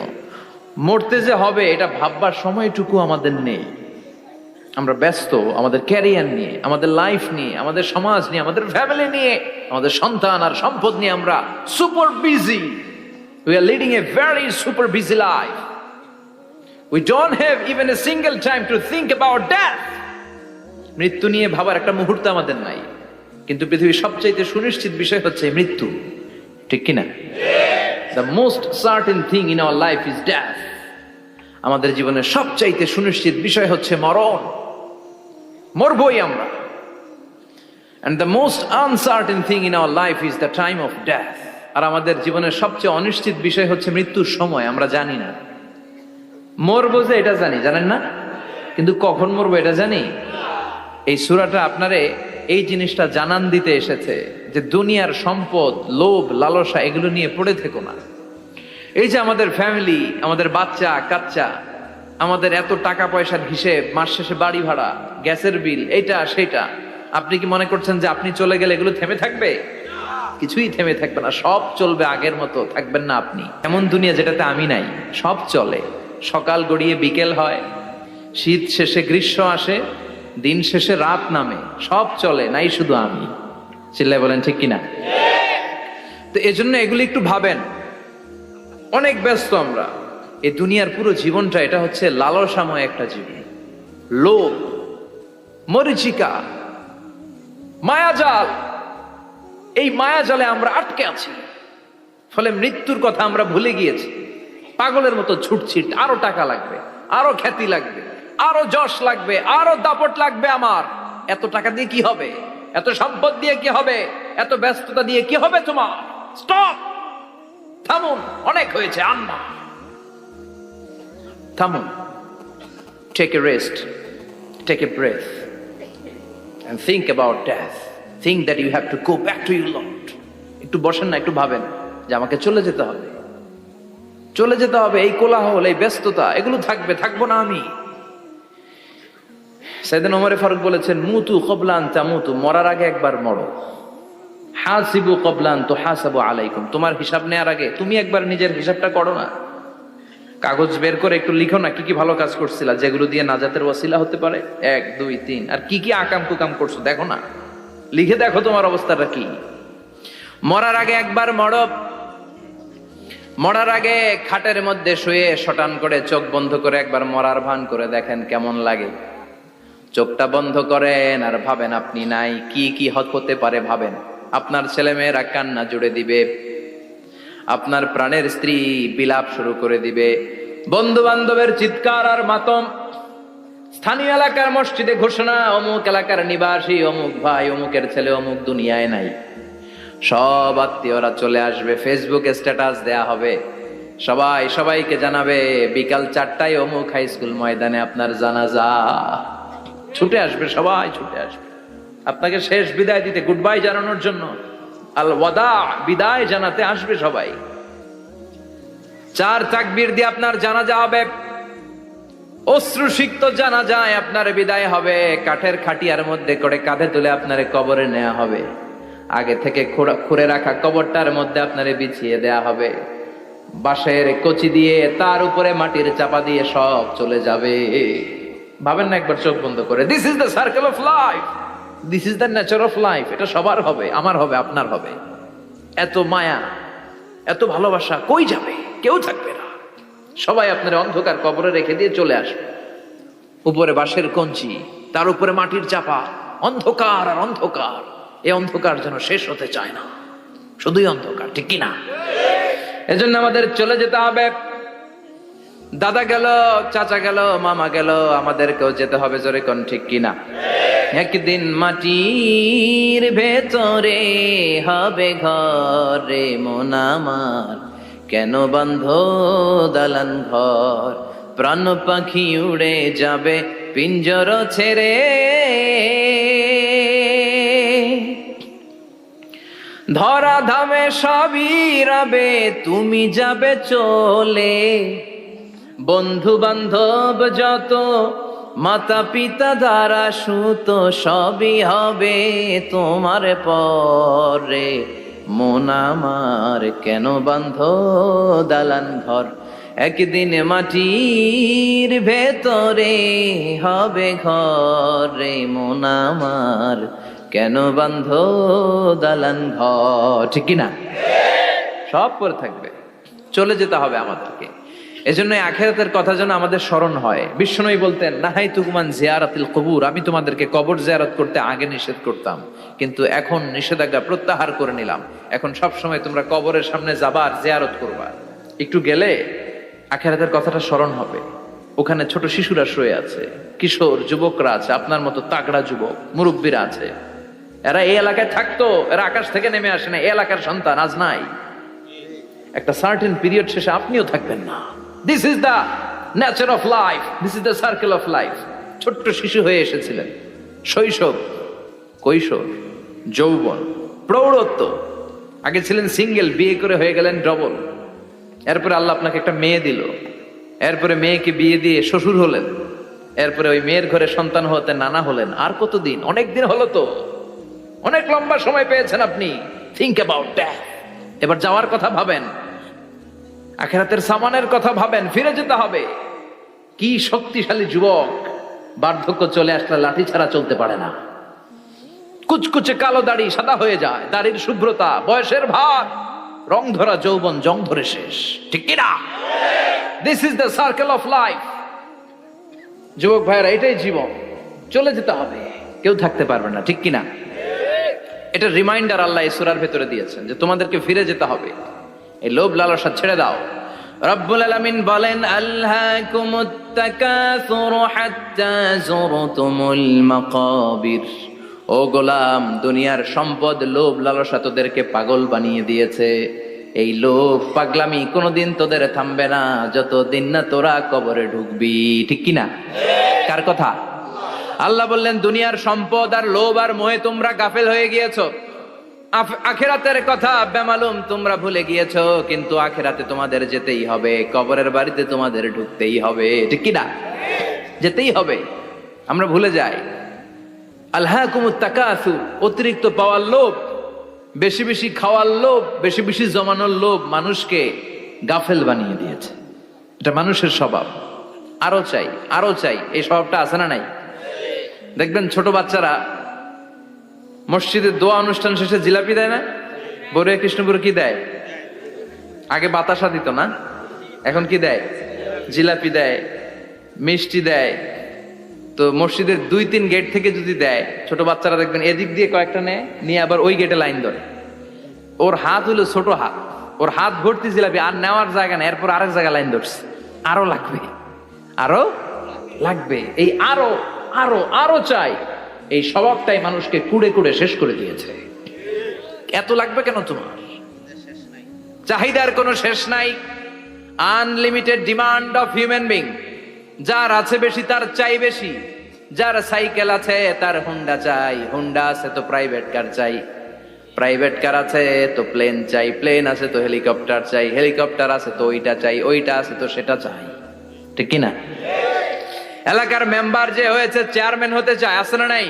S1: মরতে যে হবে এটা ভাববার সময়টুকু আমাদের নেই। আমরা ব্যস্ত আমাদের ক্যারিয়ার নিয়ে, আমাদের লাইফ নিয়ে, আমাদের সমাজ নিয়ে, আমাদের ফ্যামিলি নিয়ে, আমাদের সন্তান আর সম্পদ নিয়ে আমরা super busy. We are leading a very super busy life. We don't have even a single time to think about death. মৃত্যু নিয়ে ভাবার একটা মুহূর্ত আমাদের নাই। কিন্তু পৃথিবীর সবচাইতে সুনিশ্চিত বিষয় হচ্ছে মৃত্যু, ঠিক কিনা? The most certain thing in our life is death. আমাদের জীবনের সবচাইতে সুনিশ্চিত বিষয় হচ্ছে মরণ, মরবই আমরা। And the most uncertain thing in our life is the time of death. আর আমাদের জীবনের সবচেয়ে অনিশ্চিত বিষয় হচ্ছে মৃত্যুর সময়। আমরা জানি না। মরবো যে এটা জানি, জানেন না? কিন্তু কখন মরবো এটা জানি? এই সূরাটা আপনারে এই জিনিসটা জানান দিতে এসেছে যে দুনিয়ার সম্পদ, লোভ, লালসা এগুলো নিয়ে পড়ে থেকো না। এই যে আমাদের ফ্যামিলি, আমাদের বাচ্চা কাচ্চা, আমাদের এত টাকা পয়সার হিসেব, মাস শেষে বাড়ি ভাড়া, গ্যাসের বিল, এইটা সেটা, আপনি কি মনে করছেন যে আপনি চলে গেলে এগুলো থেমে থাকবে? কিছুই থেমে থাকবে না, সব চলবে আগের মতো। থাকবেন না আপনি। এমন দুনিয়া যেটাতে আমি নাই, সব চলে। সকাল গড়িয়ে বিকেল হয়, শীত শেষে গ্রীষ্ম আসে, দিন শেষে রাত নামে, সব চলে, নাই শুধু আমি। চিল্লায় বলেন ঠিক কিনা? তো এজন্য এগুলি একটু ভাবেন। অনেক ব্যস্ত আমরা। এই দুনিয়ার পুরো জীবনটা এটা হচ্ছে লালসাময় একটা জীবন। লোভ, মরিচিকা, মায়াজাল, এই মায়াজালে আমরা আটকে আছি। ফলে মৃত্যুর কথা আমরা ভুলে গিয়েছি। পাগলের মতো ছুটছি, আরো টাকা লাগবে, আরো খ্যাতি লাগবে, আরো যশ লাগবে, আরো দাপট লাগবে আমার। এত টাকা দিয়ে কি হবে? এত সম্পদ দিয়ে কি হবে? এত ব্যস্ততা দিয়ে কি হবে তোমার? স্টপ, থামুন, অনেক হয়েছে, আন্না, থামুন। Take a rest, take a breath and think about death. Think that you have to go back to your Lord. একটু বসেন না, একটু ভাবেন যে আমাকে চলে যেতে হবে, চলে যেতে হবে। এই কোলাহল, এই ব্যস্ততা এগুলো থাকবে, থাকবো না আমি। সাইয়েদনা ওমর ফারুক বলেছেন, মুতু ক্বাবলা আন তামুতু, মরার আগে একবার মরো। হাসিবু ক্বাবলা আন তুহাসাবু আলাইকুম, তোমার হিসাব নেওয়ার আগে তুমি একবার নিজের হিসাবটা করো না। কাগজ বের করে একটু লিখো না কি কি ভালো কাজ করছিলা, যেগুলো দিয়ে নাজাতের ওয়াসিলা হতে পারে, 1 2 3, আর কি কি আকাম কুকাম করছো দেখো না, লিখে দেখো তোমার অবস্থাটা কি। মরার আগে একবার মরো। মরার আগে খাটের মধ্যে শুয়ে শটান করে চোখ বন্ধ করে একবার মরার ভান করে দেখেন কেমন লাগে। চোখটা বন্ধ করেন আর ভাবেন আপনি নাই, কি কি হতে পারে ভাবেন। আপনার ছেলে মেয়েরা কান্না জুড়ে দিবে, আপনার প্রাণের স্ত্রী বিলাপ শুরু করে দিবে, বন্ধু বান্ধবের চিৎকার আর মাতম, স্থানীয় এলাকার মসজিদে ঘোষণা, অমুক এলাকার নিবাসী অমুক ভাই অমুকের ছেলে অমুক দুনিয়ায় নাই। সব আত্মীয়রা চলে আসবে, ফেসবুকে স্ট্যাটাস দেয়া হবে, সবাই সবাইকে জানাবে বিকাল 4টায় অমুক হাই স্কুল ময়দানে আপনার জানাজা। ছুটে আসবে, সবাই ছুটে আসবে আপনাকে শেষ বিদায় দিতে, গুড বাই জানানোর জন্য, আল ওয়াদা, বিদায় জানাতে আসবে সবাই। 4 তাকবীর দিয়ে আপনার জানাজা হবে, অশ্রুসিক্ত জানাজায় আপনার বিদায় হবে। কাঠের খাটিয়ার মধ্যে করে কাঁধে তুলে আপনারে কবরে নেওয়া হবে। আগে থেকে খুঁড়ে রাখা কবরটার মধ্যে আপনারে বিছিয়ে দেয়া হবে। বাঁশের কচি দিয়ে তার উপরে মাটির চাপা দিয়ে সব চলে যাবে। ভাবেন না একবার চোখ বন্ধ করে, this is the circle of life, this is the nature of life. এটা সবার হবে, আমার হবে, আপনার হবে। এত মায়া, এত ভালোবাসা কই যাবে? কেউ থাকবে না, সবাই আপনার অন্ধকার কবরে রেখে দিয়ে চলে আসবে। উপরে বাঁশের কঞ্চি, তার উপরে মাটির চাপা, অন্ধকার আর অন্ধকার। এই অন্ধকার যেন শেষ হতে চায় না, শুধুই অন্ধকার, ঠিক কিনা? এজন্য আমাদের চলে যেতে হবে। দাদা গেল, চাচা গেল, মামা গেল, আমাদেরকেও যেতে হবে, জোরে কোন ঠিক কিনা? একদিন মাটির ভেতরে হবে ঘরে মন আমার, কেন বান্ধ দালান ঘর, প্রাণ পাখি উড়ে যাবে পিঞ্জর ছেড়ে। ধরা ধামে সবই রবে, তুমি যাবে চলে, বন্ধু বান্ধব যত মাতা পিতা দ্বারা সুত সবই হবে তোমার পরে, মন আমার কেন বাঁধ দালান ঘর, একদিন মাটির ভেতরে হবে ঘর রে, মন আমার কেন বাঁধ দালান ঘর। ঠিক কিনা? সব পরে থাকবে, চলে যেতে হবে আমাদেরকে। এজন্য আখিরাতের কথা যেন আমাদের স্মরণ হয়। বিশ্বনবী বলতেন, নাহাই তুকুমান জিয়ারাতিল কবুর, আমি তোমাদেরকে কবর জিয়ারত করতে আগে নিষেধ করতাম, কিন্তু এখন নিষেধাজ্ঞা প্রত্যাহার করে নিলাম। এখন সব সময় তোমরা কবরের সামনে যাবা আর জিয়ারত করবা। একটু গেলে আখিরাতের কথাটা স্মরণ হবে। ওখানে ছোট শিশুরা শুয়ে আছে, কিশোর যুবকরা আছে, আপনার মতো তাগড়া যুবক মুরব্বীরা আছে। এরা এই এলাকায় থাকতো, এরা আকাশ থেকে নেমে আসে না, এই এলাকার সন্তান, আজ নাই। একটা সার্টেন পিরিয়ড শেষে আপনিও থাকবেন না। This is the nature of life, this is the circle of life. ছোট্ট শিশু হয়ে এসেছিলেন, শৈশব, কৈশোর, যৌবন, প্রৌঢ়ত্ব। আগে ছিলেন সিঙ্গেল, বিয়ে করে হয়ে গেলেন ডবল। এরপরে আল্লাহ আপনাকে একটা মেয়ে দিল, এরপরে মেয়েকে বিয়ে দিয়ে শ্বশুর হলেন, এরপরে ওই মেয়ের ঘরে সন্তান হতে নানা হলেন। আর কতদিন? অনেক দিন হলো তো, অনেক লম্বা সময় পেয়েছেন আপনি। Think about that. এবার যাওয়ার কথা ভাবেন, আখিরাতের সামানের কথা ভাবেন, ফিরে যেতে হবে। কি শক্তিশালী যুবক, বার্ধক্য চলে আসলে লাঠি ছাড়া চলতে পারে না। কুচকুচে কালো দাড়ি সাদা হয়ে যায়, দাড়ির শুভ্রতা, বয়সের ভার, রং ধরা যৌবন জং ধরে শেষ। ঠিক কিনা? This is the circle of life. যুবক ভাইরা, এটাই জীবন, চলে যেতে হবে, কেউ থাকতে পারবে না। ঠিক কিনা? এটা রিমাইন্ডার আল্লাহ এই সূরার ভেতরে দিয়েছেন যে তোমাদেরকে ফিরে যেতে হবে। এই লোভ লালসা ছেড়ে দাও। রব্বুল আলামিন বলেন, আলহাকুমুত তাকাসুর হাত্তা যুরতুমুল মাকাবির। ও গোলাম, দুনিয়ার সম্পদ, লোভ লালসা তোদেরকে পাগল বানিয়ে দিয়েছে। এই লোভ পাগলামি কোনোদিন তোদের থামবে না যতদিন না তোরা কবরে ঢুকবি। ঠিক কিনা? কার কথা? আল্লাহ বললেন, দুনিয়ার সম্পদ আর লোভ আর মোহে তোমরা গাফেল হয়ে গিয়েছো। আখিরাতের কথা বেমালুম তোমরা ভুলে গিয়েছো। কিন্তু আখিরাতে তোমাদের যেতেই হবে, কবরের বাড়িতে তোমাদের ঢুকতেই হবে। ঠিক কিনা? যেতেই হবে। আমরা ভুলে যাই। আলহাকুমুত তাকাসুর, অতিরিক্ত পাওয়ার লোভ, বেশি বেশি খাওয়ার লোভ, বেশি বেশি জমানোর লোভ মানুষকে গাফেল বানিয়ে দিয়েছে। এটা মানুষের স্বভাব। আরো চাই, আরো চাই, এই স্বভাবটা আছে না নাই? দেখবেন ছোট বাচ্চারা মসজিদের দোয়া অনুষ্ঠান শেষে জিলাপি দেয় না? বড়ুয়া কৃষ্ণপুর কি দেয়? আগে বাতাসা দিত না, এখন কি দেয়? জিলাপি দেয়, মিষ্টি দেয়। তো মসজিদের 2-3 গেট থেকে যদি দেয়, ছোট বাচ্চারা দেখবেন এদিক দিয়ে কয়েকটা নেয়, নিয়ে আবার ওই গেটে লাইন ধরে। ওর হাত হলো ছোট হাত, ওর হাত ভর্তি জিলাপি, আর নেওয়ার জায়গা নেই, এরপর আরেক জায়গায় লাইন ধরছে। আরো লাগবে, আরো লাগবে, এই আরো আরো আরো চাই। এই স্বভাবটাই মানুষকে কুড়ে কুড়ে শেষ করে দিয়েছে। এত লাগবে কেন তোমার? চাহিদার কোনো শেষ নাই। Unlimited demand of human being. যার আছে বেশি তার চাই বেশি। যার সাইকেল আছে তার হুন্ডা চাই, হুন্ডা আছে তো প্রাইভেট কার চাই, প্রাইভেট কার আছে তো প্লেন চাই, প্লেন আছে তো হেলিকপ্টার চাই, হেলিকপ্টার আছে তো ওইটা চাই, ওইটা আছে তো সেটা চাই। ঠিক কিনা? এলাকার মেম্বার যে হয়েছে চেয়ারম্যান হতে চায়, আছে না নাই?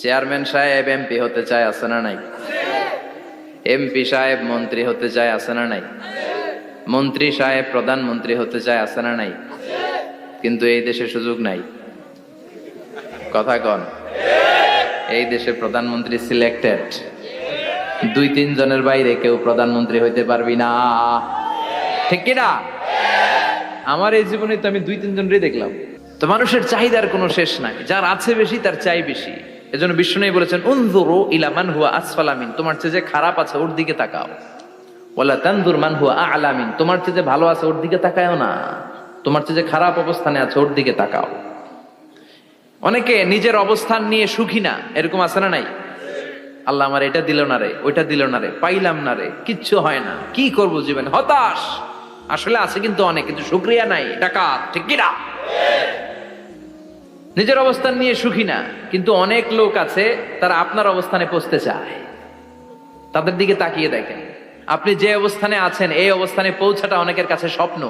S1: চেয়ারম্যান সাহেব এমপি হতে চায়, আছে না নাই? এমপি সাহেব মন্ত্রী হতে চায়, আছে না নাই? মন্ত্রী সাহেব প্রধানমন্ত্রী হতে চায়, আছে না নাই? কিন্তু এই দেশে সুযোগ নাই। কথা কন। এই দেশে প্রধানমন্ত্রী সিলেক্টেড। 2-3 জনের বাইরে কেউ প্রধানমন্ত্রী হইতে পারবি না। ঠিক কিনা? আমার এই জীবনে তো আমি 2-3 জনই দেখলাম। তো মানুষের চাহিদার কোনো শেষ নাই। যার আছে বেশি তার চাই বেশি। এজন্য বিষ্ণু বলেছেন, উনজুরু ইলা মান হুয়া আসফালা মিন, তোমার চেয়ে যে খারাপ আছে ওর দিকে তাকাও। ওয়ালা তানজুর মান হুয়া আ'লা মিন, তোমার চেয়ে যে ভালো আছে ওর দিকে তাকায়ও না, তোমার চেয়ে যে খারাপ অবস্থানে আছে ওর দিকে তাকাও। অনেকে নিজের অবস্থান নিয়ে সুখী না, এরকম আছে না নাই? আল্লাহ আমার এটা দিল না রে, ওইটা দিল না রে, পাইলাম না রে, কিচ্ছু হয় না, কি করব জীবনে, হতাশ। আসলে আছে কিন্তু অনেক, কিন্তু শুকরিয়া নাই, ডাকাত। ঠিক কিনা? নিজের অবস্থান নিয়ে সুখী না, কিন্তু অনেক লোক আছে তারা আপনার অবস্থানে পৌঁছতে চায়। তাদের দিকে তাকিয়ে দেখেন, আপনি যে অবস্থানে আছেন এই অবস্থানে পৌঁছাটা অনেকের কাছে স্বপ্ন।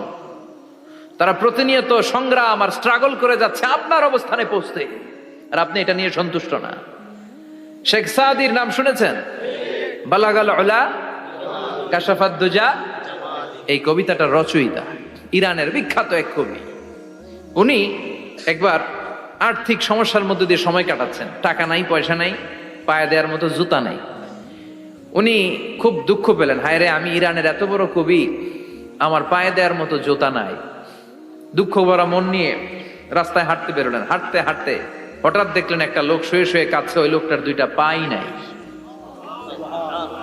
S1: তারা প্রতিনিয়ত সংগ্রাম আর স্ট্রাগল করে যাচ্ছে আপনার অবস্থানে পৌঁছতে, আর আপনি এটা নিয়ে সন্তুষ্ট না। শেখ সাদির নাম শুনেছেন? বালাগাল উলা কাশাফাদ দুজা, এই কবিতাটার রচয়িতা, ইরানের বিখ্যাত এক কবি। উনি একবার আর্থিক সমস্যার মধ্যে দিয়ে সময় কাটাচ্ছেন, টাকা নাই, পয়সা নাই, পায়ে দেওয়ার মতো জুতা নাই। উনি খুব দুঃখ পেলেন, হায় রে, আমি ইরানের এত বড় কবি, আমার পায়ে দেওয়ার মতো জুতা নাই। দুঃখ ভরা মন নিয়ে রাস্তায় হাঁটতে বেরোলেন। হাঁটতে হাঁটতে হঠাৎ দেখলেন একটা লোক শুয়ে শুয়ে কাঁদছে, ওই লোকটার দুইটা পাই নাই,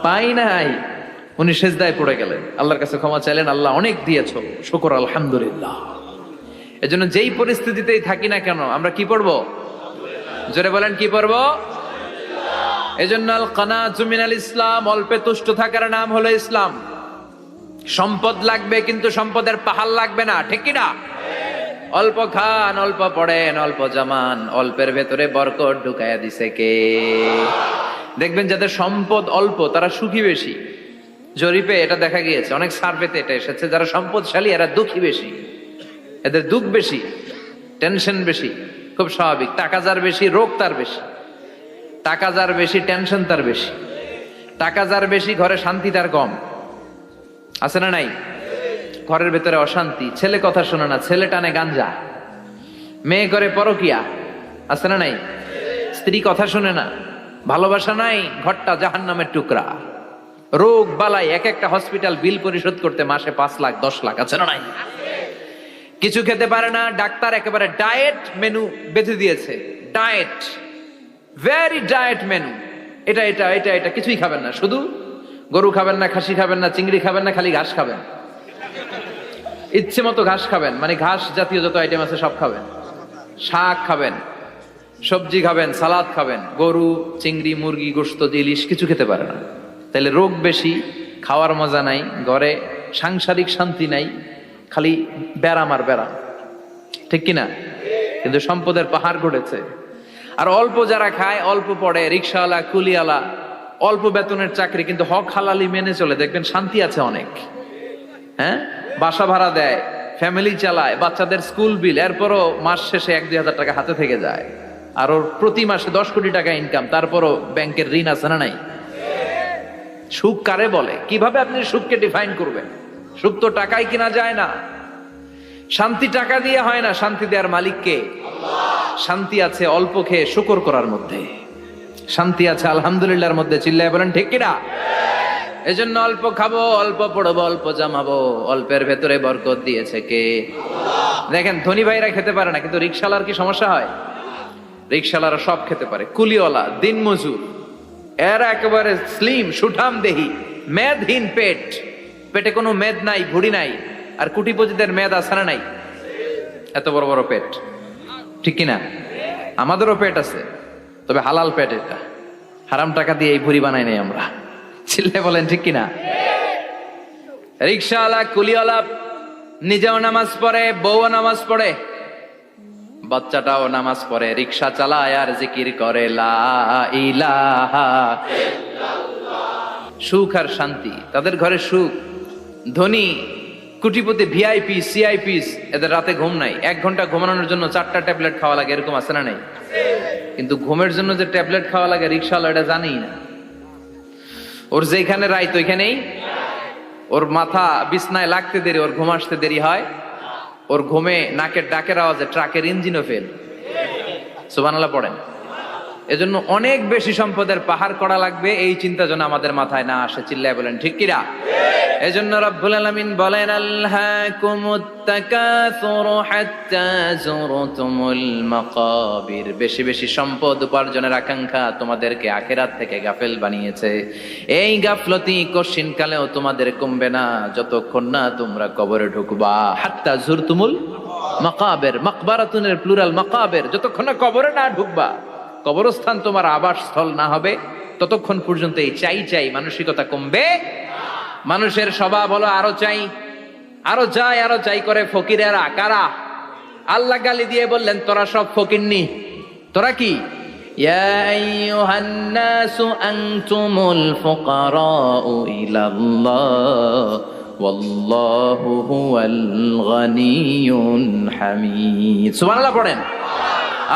S1: পাই নাই। উনি সেজদায় পড়ে গেলেন, আল্লাহর কাছে ক্ষমা চাইলেন, আল্লাহ অনেক দিয়েছো, শুকর আলহামদুলিল্লাহ। এজন্য যেই পরিস্থিতিতেই থাকি না কেন আমরা কি পড়বো? জোরে বলেন, কি পড়বো? এজন্য আল কানাতু মিনাল ইসলাম, অল্পে তুষ্ট থাকার নাম হলো ইসলাম। সম্পদ লাগবে কিন্তু সম্পদের পাহাড় লাগবে না, ঠিক কি না? অল্প খান, অল্প পড়েন, অল্প জামান, অল্পের ভেতরে বরকত ঢুকাইয়া দিছে কে? দেখবেন যাদের সম্পদ অল্প তারা সুখী বেশি। জরিপে এটা দেখা গিয়েছে, অনেক সার্ভেতে এটা এসেছে, যারা সম্পদশালী এরা দুঃখী বেশি, এদের দুঃখ বেশি, টেনশন বেশি। খুব স্বাভাবিক, টাকা যার বেশি রোগ তার বেশি, টাকা যার বেশি টেনশন তার বেশি, টাকা যার বেশি ঘরে শান্তি তার কম। আছে না নাই? ঘরের ভেতরে অশান্তি, ছেলে কথা শোনে না, ছেলে টানে গাঞ্জা, মেয়ে করে পরকিয়া। আছে না নাই? স্ত্রী কথা শোনে না, ভালোবাসা নাই, ঘরটা জাহান্নামের টুকরা। রোগ বালাই, এক একটা হসপিটাল বিল পরিশোধ করতে মাসে 5 লাখ 10 লাখ। আছে না নাই? কিছু খেতে পারে না, ডাক্তার একেবারে ডায়েট মেনু বেঁধে দিয়েছে। ডায়েট, ভেরি ডায়েট মেনু, এটা এটা এটা এটা কিছুই খাবেন না, শুধু গরু খাবেন না, খাসি খাবেন না, চিংড়ি খাবেন না, খালি ঘাস খাবেন। ইচ্ছে মতো ঘাস খাবেন, মানে ঘাস জাতীয় যত আইটেম আছে সব খাবেন। শাক খাবেন, সবজি খাবেন, সালাদ খাবেন। গরু, চিংড়ি, মুরগি, গোশত, ইলিশ কিছু খেতে পারে না। তাহলে রোগ বেশি, খাওয়ার মজা নাই, ঘরে সাংসারিক শান্তি নাই, খালি ব্যারাম আর ব্যারাম, ঠিক কিনা? কিন্তু সম্পদের পাহাড় গড়েছে। আর অল্প যারা খায়, অল্প পড়ে, রিক্সাওয়ালা, কুলিওয়ালা, অল্প বেতনের চাকরি, কিন্তু হক হালালি মেনে চলে, দেখবেন শান্তি আছে অনেক। হ্যাঁ, বাসা ভাড়া দেয়, ফ্যামিলি চালায়, বাচ্চাদের স্কুল বিল, এরপরও মাস শেষে 1-2 হাজার টাকা হাতে থেকে যায়। আর ওর প্রতি মাসে 10 কোটি টাকা ইনকাম, তারপরও ব্যাংকের ঋণ আছে না নাই? সুখ কারে বলে? কিভাবে আপনি সুখকে ডিফাইন করবেন? সুখ তো টাকায় কিনা যায় না, শান্তি টাকা দিয়ে হয় না, শান্তি দেওয়ার মালিক কে? শান্তি আছে অল্প খেয়ে শুকর করার মধ্যে, শান্তি আছে আলহামদুলিল্লাহর মধ্যে। চিল্লায় বলেন ঠিক কিনা? এজন্য অল্প খাবো, অল্প পড়বো, অল্প জামাবো, অল্পের ভেতরে বরকত দিয়েছে কে? দেখেন, ধনী ভাইরা খেতে পারে না, কিন্তু রিক্সাওয়ালার কি সমস্যা হয়? রিক্সাওয়ালারা সব খেতে পারে। কুলিওয়ালা, দিন মজুর, এরা একেবারে স্লিম সুঠাম দেহি, মেদহীন পেট, পেটে কোনো মেদ নাই, ভুড়ি নাই। আর কুটিপতিদের মেদ আছে না নাই? এত বড় বড় পেট, ঠিক কিনা? আমাদেরও পেট আছে, তবে হালাল পেট, এটা হারাম টাকা দিয়ে এই ভুড়ি বানাই নাই আমরা। চিল্লে বলেন ঠিক কিনা? রিক্সাওয়ালা, কুলিওয়ালা নিজেও নামাজ পড়ে, বউও নামাজ পড়ে, বাচ্চাটাও নামাজ পড়ে, রিক্সা চালায় আর জিকির করে লা ইলাহা ইল্লাল্লাহ। সুখ আর শান্তি, তাদের ঘরে সুখ। ধনী কোটিপতি, ভিআইপি, সিআইপিস, এদের রাতে ঘুম নাই। 1 ঘন্টা ঘুমানোর জন্য 4টা ট্যাবলেট খাওয়া লাগে, এরকম আছে না নাই? কিন্তু ঘুমের জন্য যে ট্যাবলেট খাওয়া লাগে রিক্সাওয়ালা এটা জানেই না। ওর যেখানে রাইত ওইখানেই, ওর মাথা বিছনায় লাগতে দেরি, ওর ঘুম আসতে দেরি হয়। ওর ঘুমে নাকের ডাকের আওয়াজে ট্রাকের ইঞ্জিনও ফেল। সুবহানাল্লাহ পড়েন। এজন্য অনেক বেশি সম্পদের পাহাড় করা লাগবে, এই চিন্তা যেন আমাদের মাথায় না আসে। চিল্লায় বলেন ঠিক কিনা? এজন্য রব্বুল আলামিন বলেন, আল্হাকুমুত তাকাসুর হাত্তা যুরতুমুল মাকাবির। বেশি বেশি সম্পদ উপার্জনের আকাঙ্ক্ষা তোমাদেরকে আখিরাত থেকে গাফেল বানিয়েছে। এই গাফলতি কশিন কালেও তোমাদের কমবে না যতক্ষণ না তোমরা কবরে ঢুকবা। হাত্তা যুরতুমুল মাকাবির, মাকবারাতুনের প্লুরাল মাকাবির, যতক্ষণ না কবরে না ঢুকবা, কবরস্থান তোমার আবাসস্থল না হবে, ততক্ষণ পর্যন্ত এই চাই চাই মানসিকতা কমবে। মানুষের স্বভাব হলো আরো চাই, আরো চাই, আরো চাই করে। ফকিরেরা কারা? আল্লাহ গালি দিয়ে বললেন, তোরা সব ফকিরনি। তোরা কি? ইয়া আইয়ুহান নাসু আনতুমুল ফুকারাউ ইলাল্লাহ ওয়াল্লাহু হুয়াল গনিয়ুল হামিদ। সুবহানাল্লাহ পড়েন।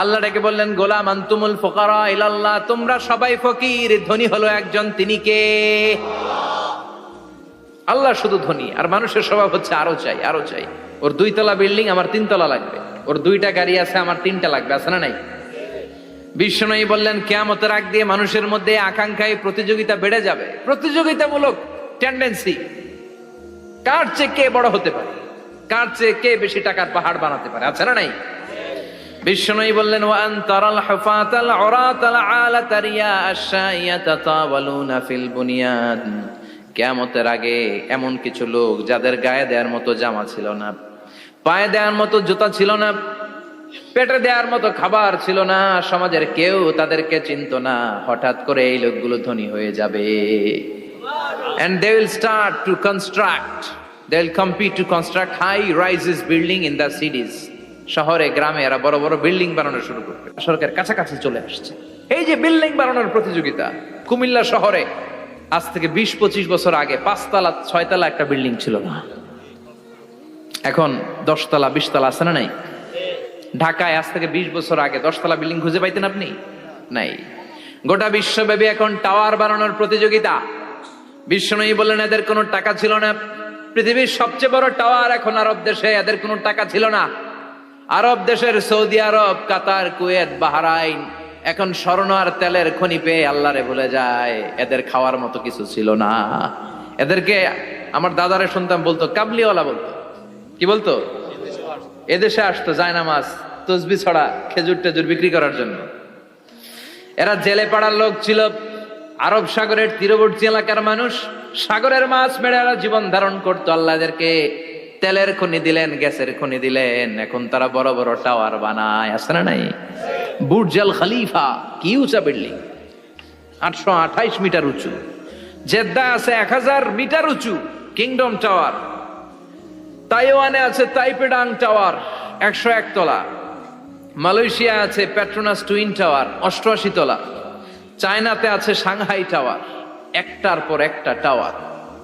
S1: আল্লাহ ডেকে বললেন, গোলাম আনতুমুল ফুকারা ইলাল্লাহ, তোমরা সবাই ফকির, ধনী হলো একজন, তিনি কে? আল্লাহ শুধু ধনী, আর মানুষের স্বভাব হচ্ছে আরো চাই আরো চাই। ওর 2 তলা বিল্ডিং, আমার 3 তলা লাগবে। ওর 2টা গাড়ি আছে, আমার 3টা লাগবে। আছে না নাই? বিশ্বনবী বললেন, কিয়ামতের আগ দিয়ে মানুষের মধ্যে আকাঙ্ক্ষায় প্রতিযোগিতা বেড়ে যাবে, প্রতিযোগিতামূলক টেন্ডেন্সি। কার চেয়ে কে বড় হতে পারে, কার চেয়ে কে বেশি টাকার পাহাড় বানাতে পারে। আছে না নাই? বিশ্বনবী বললেন, ওয়া আনতারাল হুফাতাল উরাতাল আলাতা রিয়া আশ-শাইয়াতা তাওয়ালুনা ফিল বুনিয়ান। কিয়ামতের আগে এমন কিছু লোক যাদের গায়ে দেওয়ার মতো জামা ছিল না, পায়ে দেওয়ার মতো জুতা ছিল না, পেটে দেওয়ার মতো খাবার ছিল না, সমাজের কেউ তাদেরকে চিনতো না। হঠাৎ করে এই লোকগুলো ধনী হয়ে যাবে। And they will start to construct, they will compete to construct high rises building in the cities. শহরে গ্রামে এরা বড় বড় বিল্ডিং বানানো শুরু করবে। সরকার কাছাকাছি চলে আসছে। এই যে বিল্ডিং বানানোর প্রতিযোগিতা, কুমিল্লা শহরে আজ থেকে 20-25 বছর আগে 5 তলা 6 তলা একটা বিল্ডিং ছিল না, এখন 10 তলা 20 তলা। আছে না নাই? ঢাকায় আজ থেকে 20 বছর আগে 10 তলা বিল্ডিং খুঁজে পাইতেন আপনি? নাই। গোটা বিশ্বব্যাপী এখন টাওয়ার বানানোর প্রতিযোগিতা। বিশ্বনবী বললেন, এদের কোনো টাকা ছিল না। পৃথিবীর সবচেয়ে বড় টাওয়ার এখন আরব দেশে, এদের কোনো টাকা ছিল না। আরব দেশের সৌদি আরব, কাতার, কুয়েত, বাহরাইন এখন স্বর্ণ আর তেলের খনি পেয়ে আল্লাহরে ভুলে যায়। এদের খাওয়ার মতো কিছু ছিল না। এদেরকে আমার দাদারে শুনতাম বলতো কাবলিওয়ালা বলতো। কি বলতো? এদেশে আসতো জায়নামাজ, তসবি ছড়া, খেজুর টেজুর বিক্রি করার জন্য। এরা জেলে পাড়ার লোক ছিল। আরব সাগরের তীরবর্তী এলাকার মানুষ, সাগরের মাছ মেরে এরা জীবন ধারণ করতো। আল্লাহ এদেরকে তেলের খনি দিলেন, গ্যাসের খনি দিলেন, এখন তারা বড় বড় টাওয়ার বানায়। আছে না নাই? বুর্জ আল খলিফা, কি উঁচা বিল্ডিং, 828 মিটার উঁচু। জেদ্দা আছে 1000 মিটার উঁচু কিংডম টাওয়ার। তাইওয়ানে আছে তাইপেডাং টাওয়ার 101 তলা। মালয়েশিয়া আছে পেট্রোনাস টুইন টাওয়ার 88 তলা। চায়নাতে আছে সাংহাই টাওয়ার, একটার পর একটা টাওয়ার।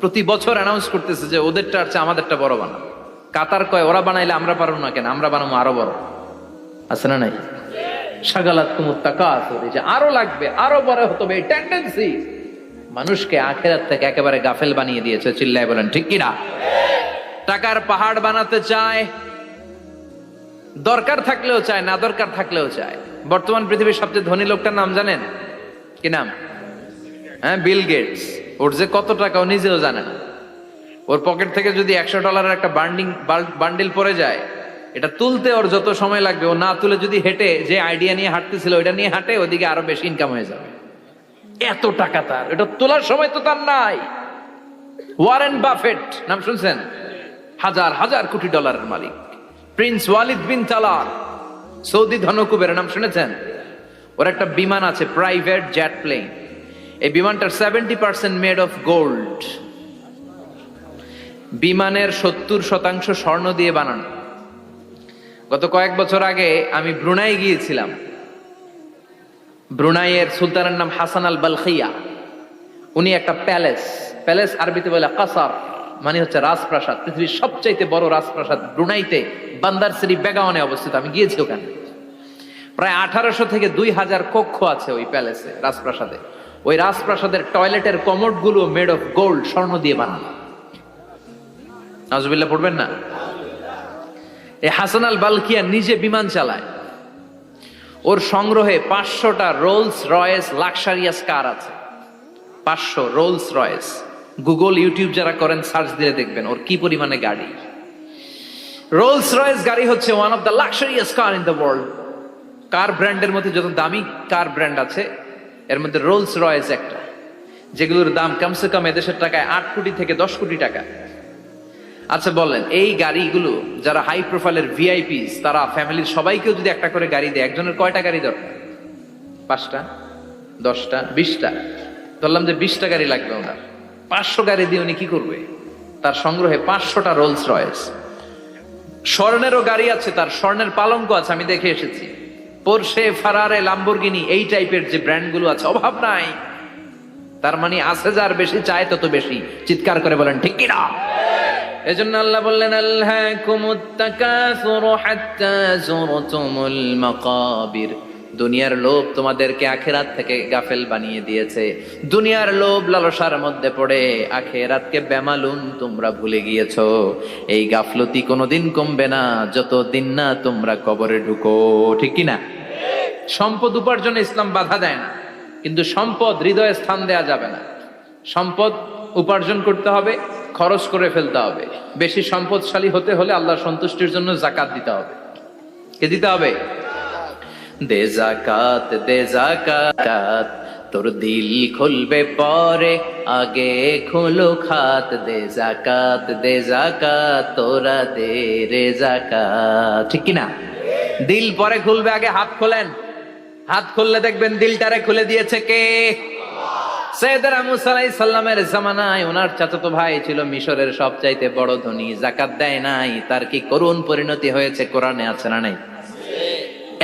S1: প্রতি বছর অ্যানাউন্স করতেছে যে ওদেরটা আছে আমাদেরটা বড় বানাবো। কাতার কয়, ওরা বানাইলে আমরা পারবো না কেন, আমরা বানাবো আরো বড়। আছে না নাই? শাগালাত কুমুত তাকাসুর, যে আরো লাগবে, আরো বড় হতে হবে, এই টেন্ডেন্সি মানুষকে আখিরাত থেকে একেবারে গাফেল বানিয়ে দিয়েছে। চিল্লায় বলেন ঠিক কিনা? টাকার পাহাড় বানাতে চায়, দরকার থাকলেও চায়, না দরকার থাকলেও চায়। বর্তমান পৃথিবীর সবচেয়ে ধনী লোকটার নাম জানেন? কি নাম? হ্যাঁ, বিল গেটস। ওর যে কত টাকা ও নিজেও জানে না। ওর পকেট থেকে যদি $100 একটা বান্ডিল পড়ে যায়, এটা তুলতে ওর যত সময় লাগবে, ও না তুলে যদি হেঁটে, যে আইডিয়া নিয়ে হাঁটতেছিল ওইটা নিয়ে হাঁটে, ওদিকে আরো বেশি ইনকাম হয়ে যাবে। এত টাকা তার, এটা তোলার সময় তো তার নাই। ওয়ারেন বাফেট নাম শুনছেন? হাজার হাজার কোটি ডলারের মালিক। প্রিন্স ওয়ালিদ বিন তালার, সৌদি ধনকুবের নাম শুনেছেন? ওর একটা বিমান আছে, প্রাইভেট জেট প্লেন। এই বিমানটার 70% মেড অফ গোল্ড। বিমানের 70% স্বর্ণ দিয়ে বানানো। গত কয়েক বছর আগে আমি ব্রুনাই গিয়েছিলাম। ব্রুনাইয়ের সুলতানের নাম হাসান আল বালখিয়া। উনি একটা প্যালেস আরবিতে বলে কাসার, মানে হচ্ছে রাজপ্রাসাদ। পৃথিবীর সবচাইতে বড় রাজপ্রাসাদ ব্রুনাইতে বান্দার সিরি বেগাওয়ানে অবস্থিত। আমি গিয়েছি ওখানে। প্রায় 1800 থেকে 2000 কক্ষ আছে ওই প্যালেসে, রাজপ্রাসাদে। ওই রাজপ্রাসাদের টয়লেটের কমোড গুলো মেড অফ গোল্ড, স্বর্ণ দিয়ে বানানো। নাউজুবিল্লাহ পড়বেন না? এই হাসান আল বালখিয়া নিজে বিমান চালায়। ওর সংগ্রহে 500টা রোলস রয়েস লাক্সারিয়াস কার আছে। 500 রোলস রয়েস। গুগল, ইউটিউব যারা করেন সার্চ দিলে দেখবেন ওর কি পরিমাণে গাড়ি। রোলস রয়েস গাড়ি হচ্ছে one of the luxurious car in the world. Car ব্র্যান্ডের মধ্যে যত দামি কার ব্র্যান্ড আছে, এর মধ্যে রোলস রয়েস একটা, যেগুলোর দাম কমসে কম এদেশের টাকায় 8 কোটি থেকে 10 কোটি টাকা। আচ্ছা বলেন, এই গাড়িগুলো যারা হাই প্রোফাইলের ভিআইপিস, তারা ফ্যামিলির সবাইকেও যদি একটা করে গাড়ি দেয়, একজনের কয়টা গাড়ি দরকার? 5টা, 10টা, 20টা। ধরলাম যে 20টা গাড়ি লাগবে ওনার। 500 গাড়ি দিয়ে উনি কি করবে? তার সংগ্রহে 500টা রোলস রয়েস। স্বর্ণেরও গাড়ি আছে, তার স্বর্ণের পালঙ্ক আছে, আমি দেখে এসেছি। পোরশে, ফারারে, লাম্বরগিনি, এই টাইপের যে ব্র্যান্ড গুলো আছে, অভাব নাই। তার মানে আছে, যার বেশি চায় তত বেশি। চিৎকার করে বলেন ঠিক কিনা? এজন্য আল্লাহ বললেন আল্লাকুমুত তাকাসুরু হাত্তা যুরতুমুল মাকাবির। দুনিয়ার লোভ তোমাদেরকে আখিরাত থেকে গাফেল বানিয়ে দিয়েছে। দুনিয়ার লোভ লালসার মধ্যে পড়ে আখিরাতকে বেমালুম তোমরা ভুলে গিয়েছো। এই গাফলতি কোনোদিন কমবে না যতদিন না তোমরা কবরে ঢুকো, ঠিক কি না? সম্পদ উপার্জনে ইসলাম বাধা দেয় না, কিন্তু সম্পদ হৃদয়ে স্থান দেয়া যাবে না। সম্পদ উপার্জন করতে হবে, খরচ করে ফেলতে হবে। বেশি সম্পদশালী হতে হলে আল্লাহর সন্তুষ্টির জন্য জাকাত দিতে হবে। কে দিতে হবে? দে জাকাত, দে জাকাত, তোর দিল খুলবে পরে, আগে খোলো খাত। দে জাকাত, দে জাকাত, তোরা দে রে জাকাত, ঠিক কিনা? দিল পরে খুলবে, আগে হাত খোলেন। হাত খুললে দেখবেন দিলটারে খুলে দিয়েছে কে? সাইয়েদনা মুসা আলাইহিস সালামের জামানায় ওনার চাচাতো ভাই ছিল মিশরের সবচাইতে বড় ধনী, যাকাত দেয় নাই। তার কি করুণ পরিণতি হয়েছে কোরআনে আছে না নাই?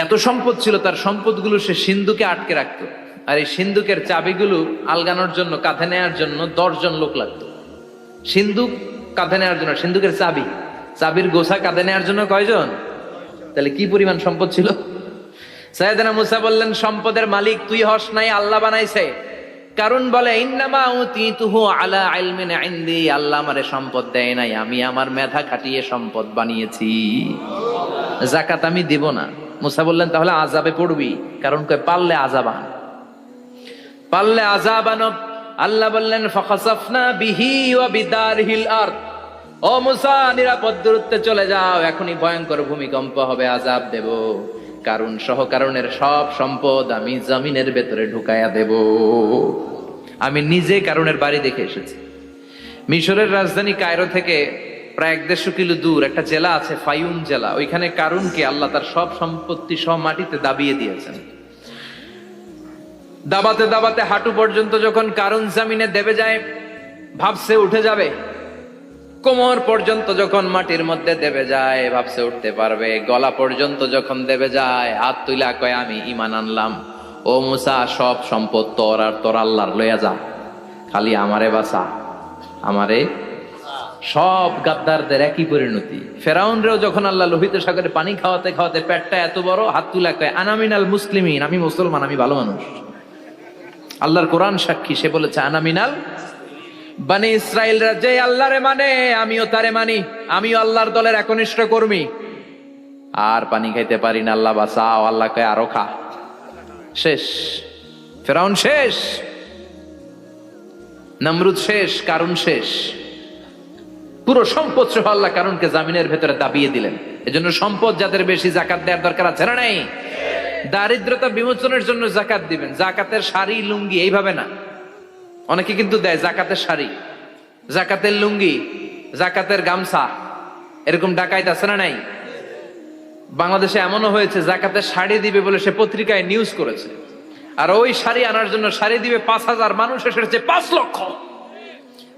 S1: এত সম্পদ ছিল, তার সম্পদগুলো সে সিন্ধুকে আটকে রাখতো। আর এই সিন্ধুকের চাবিগুলো আলগানোর জন্য, কাঁধে নেওয়ার জন্য 10 জন লোক লাগতো। সিন্ধুক কাঁধে নেওয়ার জন্য, সিন্ধুকের চাবির গোছা কাঁধে নেওয়ার জন্য কয়জন? তাহলে কি পরিমাণ সম্পদ ছিল? সাইয়েদনা মুসা বললেন, সম্পদের মালিক তুই হস নাই, আল্লাহ বানাইছে। কারণ বলে ইন্নামা উতিতুহু আলা ইলমিন ইনদি, আল্লাহ আমারে সম্পদ দেয় নাই, আমি আমার মেধা খাটিয়ে সম্পদ বানিয়েছি। যাকাত আমি দিব না। মুসা বললেন, তাহলে আযাবে পড়বি। কারণ কয় পারলে আযাব আন, পারলে আযাব আন। আল্লাহ বললেন ফাখাসাফনা বিহি ওয়া বিদারহিল আরদ, ও মুসা নিরাপদ দূরত্বে চলে যাও, এখনই ভয়ঙ্কর ভূমিকম্প হবে, আযাব দেব। কারণ সহ কারণের সব সম্পদ আমি জমিনের ভেতরে ঢুকায়া দেব। আমি নিজে কারণের বাড়ি দেখে এসেছি। মিশরের রাজধানী কায়রো থেকে প্রায় 150 কিলো দূর একটা জেলা আছে, ফায়ুম জেলা। ওইখানে কারুনকে আল্লাহ তার সব সম্পত্তি সব মাটিতে দাবিয়ে দিয়েছেন। দাবাতে দাবাতে হাঁটু পর্যন্ত যখন কারুন জামিনে দেবে যায়, ভাবছে উঠে যাবে। কোমর পর্যন্ত যখন মাটির মধ্যে দেবে যায়, ভাবছে উঠতে পারবে। গলা পর্যন্ত যখন দেবে যায়, হাত তুইলা কয় আমি ঈমান আনলাম। ও মুসা, সব সম্পদ তোর আর তোর আল্লাহর লইয়া যা, খালি আমারে বাঁচা, আমারে। সব গাদ্দারদের একই পরিণতি। ফেরাউনরেও যখন আল্লাহ লোহিত সাগরে পানি খাওয়াতে খাওয়াতে পেটটা এত বড়, হাত তুলা কয় আনামিনাল মুসলিমিন, আমি মুসলমান, আমি ভালো মানুষ। আল্লাহর কোরআন সাক্ষী, সে বলেছে আনামিনাল বনি ইসরাইলরা যে আল্লাহরে মানে, আমিও তারে মানি, আমিও আল্লাহর দলের একনিষ্ঠ কর্মী। আর পানি খাইতে পারি না, আল্লাহ বাঁচাও। আল্লাহ কয় আরো খা। শেষ, ফেরাউন শেষ, নমরুদ শেষ, কারুন শেষ। পুরো সম্পদ সহ আল্লাহ কারুনকে জামিনের ভেতরে দাবিয়ে দিলেন। এজন্য সম্পদ যাদের বেশি, যাকাত দেওয়ার দরকার আছে না নাই? দারিদ্রতা বিমোচনের জন্য যাকাত দিবেন। যাকাতের শাড়ি লুঙ্গি এইভাবে না, অনেকে কিন্তু দেয় যাকাতের শাড়ি, যাকাতের লুঙ্গি, যাকাতের গামছা, এরকম ডাকাইত আছে না নাই? বাংলাদেশে এমনও হয়েছে জাকাতের শাড়ি দিবে বলে সে পত্রিকায় নিউজ করেছে, আর ওই শাড়ি আনার জন্য শাড়ি দিবে 5,000, মানুষ এসেছে 5 লক্ষ।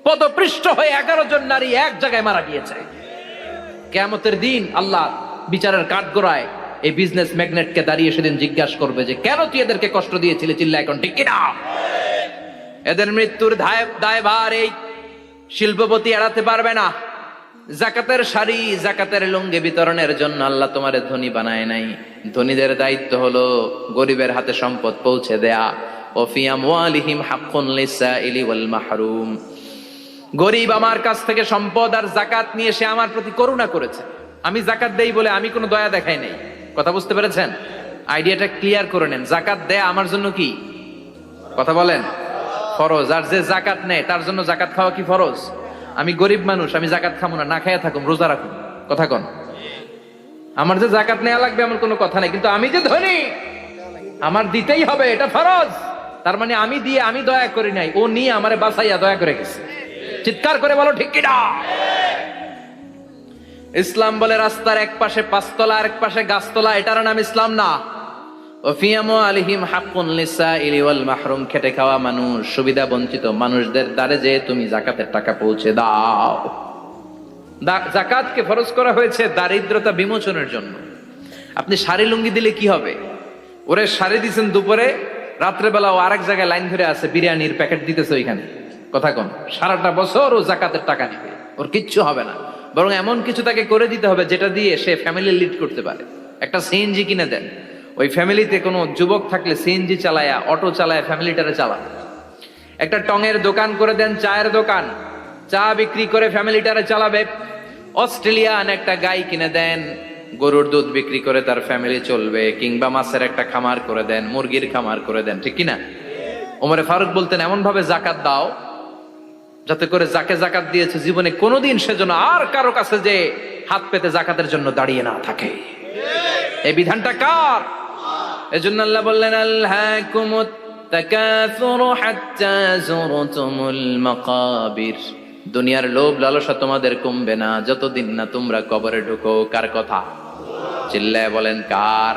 S1: পদপৃষ্ঠ হয়ে 11 জন নারী এক জায়গায় মারা গিয়েছে। কিয়ামতের দিন আল্লাহ বিচারের কাঠগড়ায় এই বিজনেস ম্যাগনেটকে দাঁড়িয়ে সেদিন জিজ্ঞাসা করবে যে কেন তুই এদেরকে কষ্ট দিয়েছিলি? চিল্লা এখন ঠিক কিনা? এদের মৃত্যুর দায়ভার এই শিল্পপতি এড়াতে পারবে না। যাকাতের শাড়ি, যাকাতের লুঙ্গি বিতরণের জন্য আল্লাহ তোমারে ধনী বানায় নাই। ধনীদের দায়িত্ব হলো গরিবের হাতে সম্পদ পৌঁছে দেয়া। ওয়া ফি আমওয়ালিহিম হাক্কুন লিসাইলি ওয়াল মাহরুম। গরিব আমার কাছ থেকে সম্পদ আর যাকাত নিয়ে সে আমার প্রতি করুণা করেছে। আমি যাকাত দেই বলে আমি কোনো দয়া দেখাই নাই। কথা বুঝতে পেরেছেন? আইডিয়াটা ক্লিয়ার করে নেন। যাকাত দেয়া আমার জন্য কি? কথা বলেন, ফরজ। আর যে যাকাত নেয় তার জন্য যাকাত খাওয়া কি ফরজ? আমি গরিব মানুষ, আমি যাকাত খাবো না, না খাইয়া থাকুম, রোজা রাখুন। কথা কন। আমার যে যাকাত নেওয়া লাগবে এমন কোনো কথা নেই, কিন্তু আমি যে ধনী আমার দিতেই হবে, এটা ফরজ। তার মানে আমি দিয়ে আমি দয়া করি নাই, ও নিয়ে আমারে বাঁচাইয়া দয়া করে গেছে। চিৎকার করে বলো ঠিক কিনা? ইসলাম বলে রাস্তার এক পাশে 5 তলা আর এক পাশে গাছতলা, এটার নাম ইসলাম না। খেটে খাওয়া মানুষ, সুবিধা বঞ্চিত মানুষদের দ্বারে যে তুমি যাকাতের টাকা পৌঁছে দাও। যাকাতকে ফরজ করা হয়েছে দারিদ্রতা বিমোচনের জন্য। আপনি শাড়ি লুঙ্গি দিলে কি হবে? ওরে শাড়ি দিচ্ছেন দুপুরে, রাত্রেবেলা ও আরেক জায়গায় লাইন ধরে আছে, বিরিয়ানির প্যাকেট দিতেছে ওইখানে। কথা কন, সারাটা বছর ও যাকাতের টাকা নিবে, ওর কিচ্ছু হবে না। বরং এমন কিছু তাকে করে দিতে হবে যেটা দিয়ে সে ফ্যামিলি লিড করতে পারে। একটা সিএনজি কিনে দেন, ওই ফ্যামিলিতে কোনো যুবক থাকলে সিএনজি চালায়া, অটো চালায়া ফ্যামিলিটারে চালান। একটা টঙের দোকান করে দেন, চায়ের দোকান, চা বিক্রি করে ফ্যামিলিটারে চালাবে। অস্ট্রেলিয়ান একটা গাই কিনে দেন, গরুর দুধ বিক্রি করে তার ফ্যামিলি চলবে। কিংবা মাছের একটা খামার করে দেন, মুরগির খামার করে দেন, ঠিক কিনা? ওমরে ফারুক বলতেন এমন ভাবে জাকাত দাও যাতে করে যাকে জাকাত দিয়েছে জীবনে কোনোদিন সেজন্য আর কারো কাছে যে হাত পেতে জাকাতের জন্য দাঁড়িয়ে না থাকে। এই বিধানটা কার? এজন্য আল্লাহ বললেন আল্লাহকুমুত তাকাসুরু হাত্তা যুরতুমুল মাকাবির। দুনিয়ার লোভ লালসা তোমাদের কমবে না যতদিন না তোমরা কবরে ঢুকো। কার কথা? চিল্লায় বলেন কার?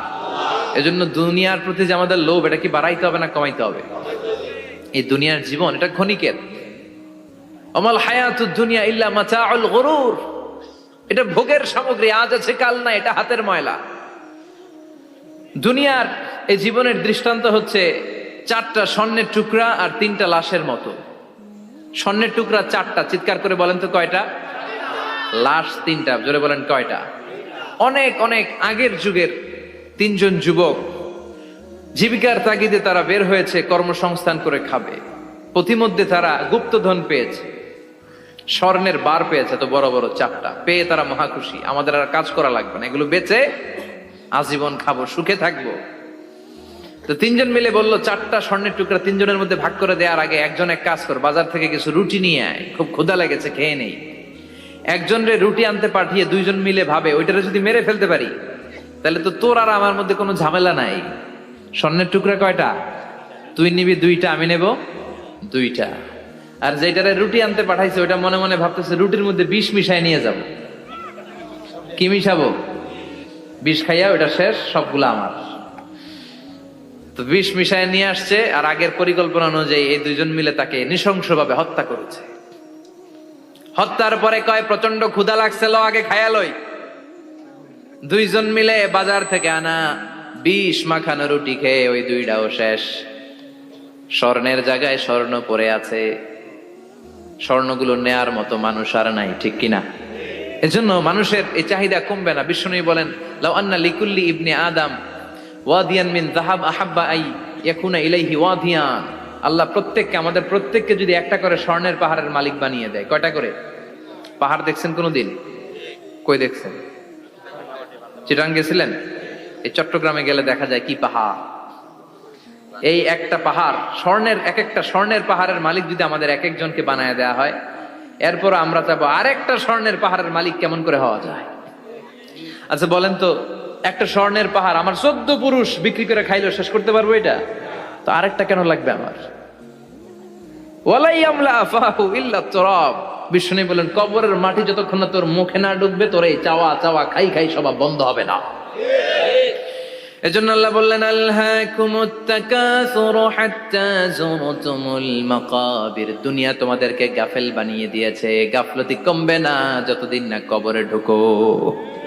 S1: এজন্য দুনিয়ার প্রতি যে আমাদের লোভ, এটা কি বাড়াইতে হবে না কমাইতে হবে? এই দুনিয়ার জীবন এটা ক্ষণিকের। আমাল হায়াতুদ দুনিয়া ইল্লা মাতাউল গুরুর। এটা ভোগের সামগ্রী, আজ আছে কাল না, এটা হাতের ময়লা। দুনিয়ার এই জীবনের দৃষ্টান্ত হচ্ছে 4টা স্বর্ণের টুকরা আর 3টা লাশের মতো। স্বর্ণের টুকরা 4টা, চিৎকার করে বলেন তো কয়টা? লাশ 3টা, জোরে বলেন কয়টা? অনেক অনেক আগের যুগের 3জন যুবক জীবিকার তাগিদে তারা বের হয়েছে কর্মসংস্থান করে খাবে। পথিমধ্যে তারা গুপ্তধন পেয়েছে, স্বর্ণের বার পেয়েছে, তো বড় বড় 4টা পেয়ে তারা মহা খুশি। আমাদের আর কাজ করা লাগবে না, এগুলো বেচে আজীবন খাবো, সুখে থাকবো। তো 3জন মিলে বললো 4টা স্বর্ণের টুকরা 3জনের মধ্যে ভাগ করে দেওয়ার আগে একজন এক কাজ কর, বাজার থেকে কিছু রুটি নিয়ে আয়, খুব ক্ষুধা লেগেছে, খেয়ে নেই। একজনরে রুটি আনতে পাঠিয়ে 2জন মিলে ভাবে ওইটারে যদি মেরে ফেলতে পারি তাহলে তো তোর আর আমার মধ্যে কোনো ঝামেলা নাই। স্বর্ণের টুকরা কয়টা? তুই নিবি 2টা, আমি নেব 2টা। আর যেটারে রুটি আনতে পাঠাইছে ওইটা মনে মনে ভাবতেছে রুটির মধ্যে বিষ মিশাই নিয়ে যাব। কি মিশাবো? বিষ খাইয়া ওইটা শেষ, সবগুলো আমার। তো বিষ মিশায় নিয়ে আসছে, আর আগের পরিকল্পনা অনুযায়ী এই 2জন মিলে তাকে নৃশংসভাবে হত্যা করেছে। হত্যার পরে কয় প্রচন্ড ক্ষুধা লাগছে, লো আগে খায়া লই। 2জন মিলে বাজার থেকে আনা বিষ মাখানো রুটি খেয়ে ওই 2টাও শেষ। স্বর্ণের জায়গায় স্বর্ণ পড়ে আছে, স্বর্ণগুলো নেয়ার মতো মানুষ আর নাই, ঠিক কিনা? এজন্য মানুষের এই চাহিদা কমবে না। বিষ্ণু বলেন লাউ আন্না লিকুল্লি ইবনে আদম ওয়াদিয়ান মিন যাহাব আহাব্বা আই ইয়াকুনা ইলাইহি ওয়াদিয়ান। আল্লাহ প্রত্যেককে, আমাদের প্রত্যেককে যদি একটা করে স্বর্ণের পাহাড়ের মালিক বানিয়ে দেয়। কয়টা করে পাহাড় দেখছেন কোনোদিন? কই দেখছেন? চিটাং গেছিলেন? এই চট্টগ্রামে গেলে দেখা যায় কি পাহাড়। এই একটা পাহাড় স্বর্ণের, এক একটা স্বর্ণের পাহাড়ের মালিক যদি আমাদের এক একজনকে বানায় দেওয়া হয়, এরপর আমরা চাবো আরেকটা স্বর্ণের পাহাড়ের মালিক কেমন করে হওয়া যায়। আচ্ছা বলেন তো, একটা স্বর্ণের পাহাড় আমার 14 পুরুষ বিক্রি করে খাইলেও শেষ করতে পারবো এটা? তো আরেকটা কেন লাগবে আমার? ওয়ালাই আমলা আফাহু ইল্লা তুরাব। বিষ্ণু বলেন কবরের মাটি যতক্ষণ না তোর মুখে না ঢুকবে তোর এই চাওয়া চাওয়া খাই খাই স্বভাব বন্ধ হবে না। এজন্য আল্লাহ বললেন আলহাকুমুত তাকাসুরু হাত্তা যুরতুমুল মাকাবির। দুনিয়া তোমাদেরকে গাফেল বানিয়ে দিয়েছে, গাফলতি কমবে না যতদিন না কবরে ঢুকো।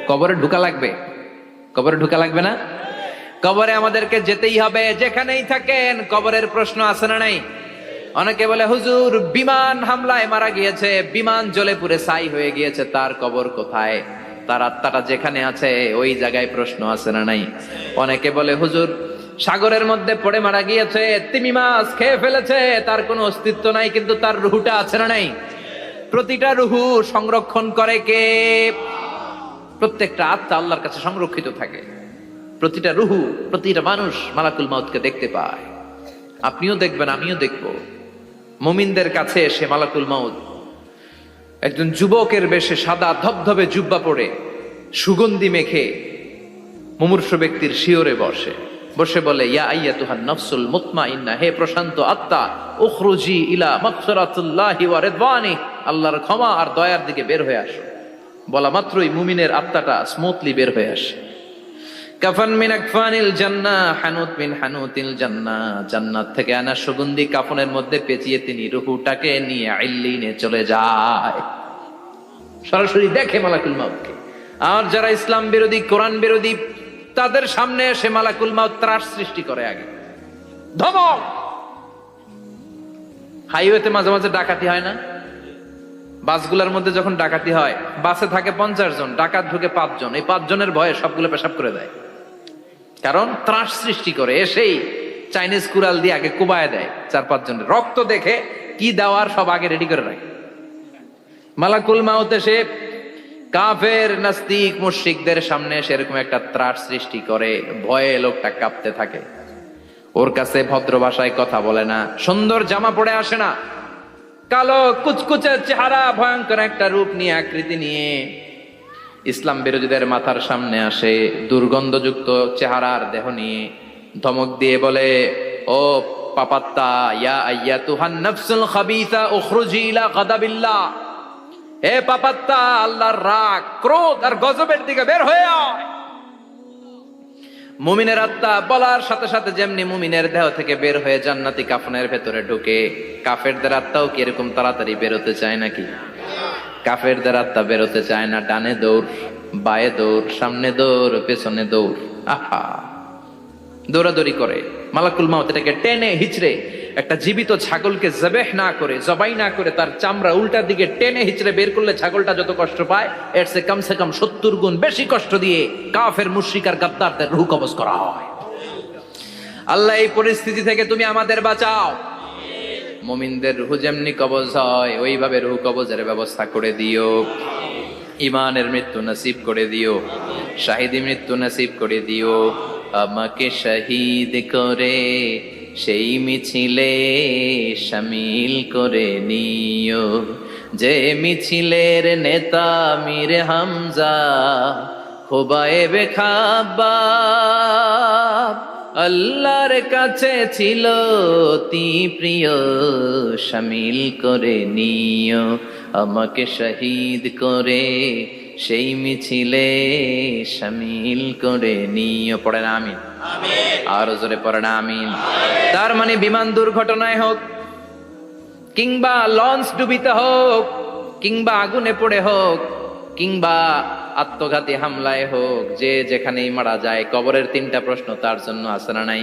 S1: কবরে ঢুকা লাগবে, কবরে ঢুকা লাগবে না? কবরে আমাদেরকে যেতেই হবে, যেখানেই থাকেন। কবরের প্রশ্ন আছে না নাই? অনেকে বলে হুজুর বিমান হামলায় মারা গিয়েছে, বিমান জ্বলে পুড়ে ছাই হয়ে গিয়েছে, তার কবর কোথায়? তার আত্মাটা যেখানে আছে ওই জায়গায় প্রশ্ন আছে না নাই? অনেকে বলে হুজুর সাগরের মধ্যে পড়ে মারা গিয়েছে, তিমি মাছ খেয়ে ফেলেছে, তার কোনো অস্তিত্ব নাই, কিন্তু তার রুহুটা আছে না নাই? প্রতিটা রুহু সংরক্ষণ করে কে? প্রত্যেকটা আত্মা আল্লাহর কাছে সংরক্ষিত থাকে। প্রতিটা রুহু, প্রতিটা মানুষ মালাকুল মাউতকে দেখতে পায়। আপনিও দেখবেন, আমিও দেখব। মুমিনদের কাছে এসে মালাকুল মাউত একজন যুবকের বেশে সাদা ধবধবে জুব্বা পরে সুগন্ধি মেখে মুমূর্ষু ব্যক্তির শিওরে বসে বসে বলে ইয়া আইয়াতুহান নাফসুল মুতমাইন্না, হে প্রশান্ত আত্মা, উখরুজি ইলা মাগফিরাতুল্লাহি ওয়া রিদওয়ানি, আল্লাহর ক্ষমা আর দয়ার দিকে বের হয়ে আসো। বলা মাত্রই মুমিনের আত্মাটা স্মুথলি বের হয়ে আসে। কাফান মিন আকফানিল জান্নাহ, হানুত মিন হানুতিল জান্নাহ, জান্নাত থেকে আনা সুগন্ধি কাফনের মধ্যে পেঁচিয়ে তিনি রূহটাকে নিয়ে ইল্লিনে চলে যায়। সরাসরি দেখে মালাকুল মাউতকে। আর যারা ইসলাম বিরোধী, কোরআন বিরোধী, তাদের সামনে এসে মালাকুল মাউত ত্রাস সৃষ্টি করে। আগে ধমক। হাইওয়েতে মাঝে মাঝে ডাকাতি হয় না? বাসগুলোর মধ্যে যখন ডাকাতি হয়, বাসে থাকে 50 জন, ডাকাত ঢুকে 5 জন, এই 5 জনের ভয়ে সবগুলো পেশাব করে দেয়। কারণ ত্রাস সৃষ্টি করে, এসেই চাইনিজ কুড়াল দিয়ে আগে কুবায় দেয় 4-5 জনের। রক্ত দেখে কি দেওয়ার সব আগে রেডি করে রাখে। মালাকুল মাউত এসে কাফের নাস্তিক মুশরিকদের সামনে সেরকম একটা ত্রাস সৃষ্টি করে, ভয়ে লোকটা কাঁপতে থাকে। ওর কাছে ভদ্র ভাষায় কথা বলে না, সুন্দর জামা পরে আসে না, কালো কুচকুচে চেহারা, ভয়ঙ্কর একটা রূপ নিয়ে, আকৃতি নিয়ে ইসলাম বিরোধীদের মাথার সামনে আসে, দুর্গন্ধযুক্ত চেহারার দেহ নিয়ে ধমক দিয়ে বলে, ও পাপাত্তা, ইয়া আইয়াতুহান নাফসুল খাবিসা উখরুজি ইলা গাদাবিল্লাহ, হে পাপাত্তা, আল্লাহর রাগ, ক্রোধ আর গজবের দিকে বের হয়ে আয়। মুমিনের আত্মা বলার সাথে সাথে যেমনি মুমিনের দেহ থেকে বের হয়ে জান্নাতি কাফনের ভেতরে ঢুকে, কাফেরদের আত্মাও কি এরকম তাড়াতাড়ি বেরোতে চায় নাকি? কাফেরদের আত্মা বেরোতে চায় না, ডানে দৌড়, বায়ে দৌড়, সামনে দৌড়, পেছনে দৌড়, আহা দৌড়াদৌড়ি করে। মালাকুল মাউত এটাকে টেনে হিচড়ে, একটা জীবিত ছাগলকে জবেহ না করে, জবাই না করে, তার চামড়া উল্টার দিকে টেনে হিচড়ে বের করলে ছাগলটা যত কষ্ট পায়, এর সে কম 70 গুণ বেশি কষ্ট দিয়ে কাফের মুশরিক আর গাদ্দারদের রূহ কবজ করা হয়। আল্লাহ এই পরিস্থিতি থেকে তুমি আমাদের বাঁচাও। মুমিনদের রূহ যেমনি কবজ হয়, ওইভাবে রূহ কবজের ব্যবস্থা করে দিও। ইমানের মৃত্যু নসিব করে দিও, শাহিদি মৃত্যু নসিব করে দিও। আমাকে শহীদ করে সেই মিছিলে শামিল করে নিও, যে মিছিলের নেতা মীর হামজা খুবাইবে খাব্বাব, আল্লাহর কাছে ছিল অতি প্রিয়, শামিল করে নিও। আমাকে শহীদ করে সেই মিছিলে শামিল করে নিও। পড়েন আমিন, আরো জোরে পড়েন আমিন। তার মানে বিমান দুর্ঘটনায় হোক, কিংবা লঞ্চ ডুবিতে হোক, কিংবা আগুনে পড়ে হোক, কিংবা আত্মঘাতী হামলায় হোক, যে যেখানেই মারা যায়, কবরের 3টা প্রশ্ন তার জন্য আছে না নাই?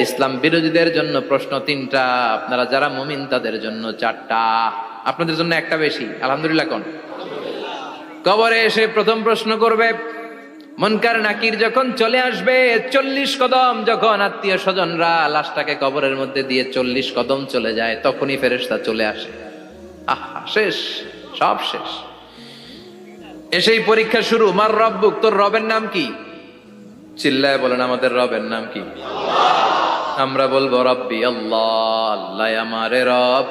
S1: ইসলাম বিরোধীদের জন্য প্রশ্ন 3টা, আপনারা যারা মুমিন তাদের জন্য 4টা, আপনাদের জন্য একটা বেশি। আলহামদুলিল্লাহ কোন? কবরে এসে প্রথম প্রশ্ন করবে, মুনকার নাকির যখন চলে আসবে, 40 কদম যখন আত্মীয় স্বজনরা লাশটাকে কবরের মধ্যে দিয়ে 40 কদম চলে যায়, তখনই ফেরেশতা চলে আসে। আহা, শেষ, সব শেষ। এসেই পরীক্ষা শুরু। মার রব্বুক, তোর রবের নাম কি? চিল্লায় বলেন, আমাদের রবের নাম কি? আমরা বলবো রব্বি আল্লাহ, আল্লাহ আমারে রব।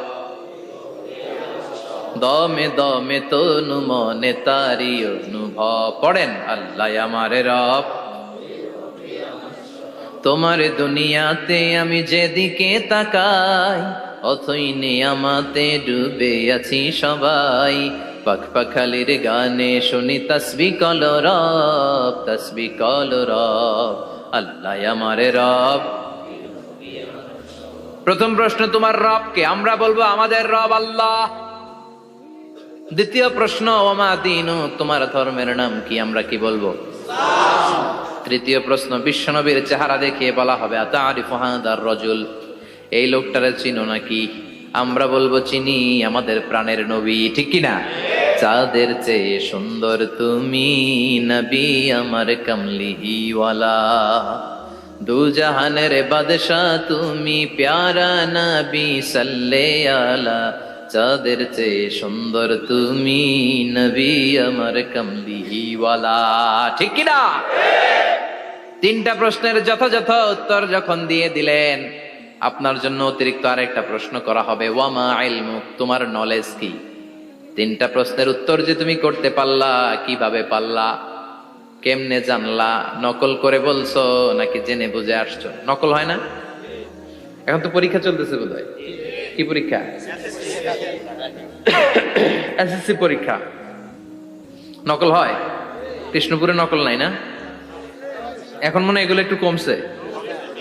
S1: দমে দমে তনু মনে তারি অনুভব। পড়েন, আল্লাহ আমারে রব। তোমার দুনিয়াতে আমি যেদিকে তাকাই, অথই নিয়ামতে ডুবে আছি সবাই। পাখ পাখালির গানে শুনি তসবিহ কল রব, তসবিহ কল রব, আল্লাহ আমারে রব। প্রথম প্রশ্ন, তোমার রব কে? আমরা বলবো আমাদের রব আল্লাহ। দ্বিতীয় প্রশ্ন, ওমা দীনু, তোমার ধর্মের নাম কি? আমরা কি বলবো? তৃতীয় প্রশ্ন, বিশ্বনবীর চেহারা দেখিয়ে বলা হবে, আতারিফু হাদার রাজুল, এই লোকটারে চিনো নাকি? আমরা বলবো চিনি, আমাদের প্রাণের নবী, ঠিক কি না? চাঁদের চেয়ে সুন্দর তুমি নবী আমার কামলিওয়ালা, দু জাহানের বাদশাহ তুমি প্যারা নবী সাল্লে আলা, চাঁদের চেয়ে সুন্দর তুমি নবী আমার কামলিওয়ালা, ঠিক কি না? 3টা প্রশ্নের যথাযথ উত্তর যখন দিয়ে দিলেন, আপনার জন্য অতিরিক্ত আরেকটা প্রশ্ন করা হবে, ওয়ামা ইলমুক, তোমার নলেজ কি? 3টা প্রশ্নের উত্তর যে তুমি করতে পারলা, কিভাবে পারলা, কেমনে জানলা? নকল করে বলছো নাকি জেনে বুঝে আসছো? নকল হয় না? এখন তো পরীক্ষা চলতেছে বোধহয়। কি পরীক্ষা? এসএসসি পরীক্ষা। নকল হয়? কৃষ্ণপুরে নকল নাই না? এখন মনে হয় এগুলো একটু কমছে।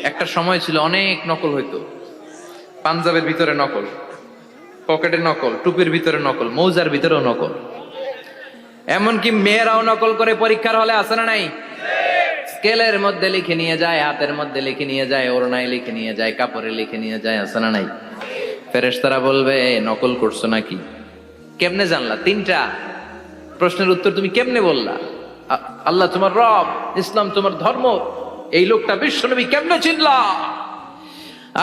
S1: একটা সময় ছিল অনেক নকল হইতো। পাঞ্জাবের ভিতরে নকল, পকেটে নকল, টুপির ভিতরে নকল, মৌজার ভিতরেও নকল। এমনকি মেয়েরাও নকল করে পরীক্ষার হলে, আছে না নাই? স্কেলের মধ্যে লিখে নিয়ে যায়, হাতের মধ্যে লিখে নিয়ে যায়, ওড়নায় লিখে নিয়ে যায়, কাপড়ে লিখে নিয়ে যায়, আছে না নাই? ফেরেশতারা বলবে, নকল করছো নাকি? কেমনে জানলা? তিনটা প্রশ্নের উত্তর তুমি কেমনে বললা? আল্লাহ তোমার রব, ইসলাম তোমার ধর্ম, এই লোকটা বিশ্বনবী কেমনে চিনলা?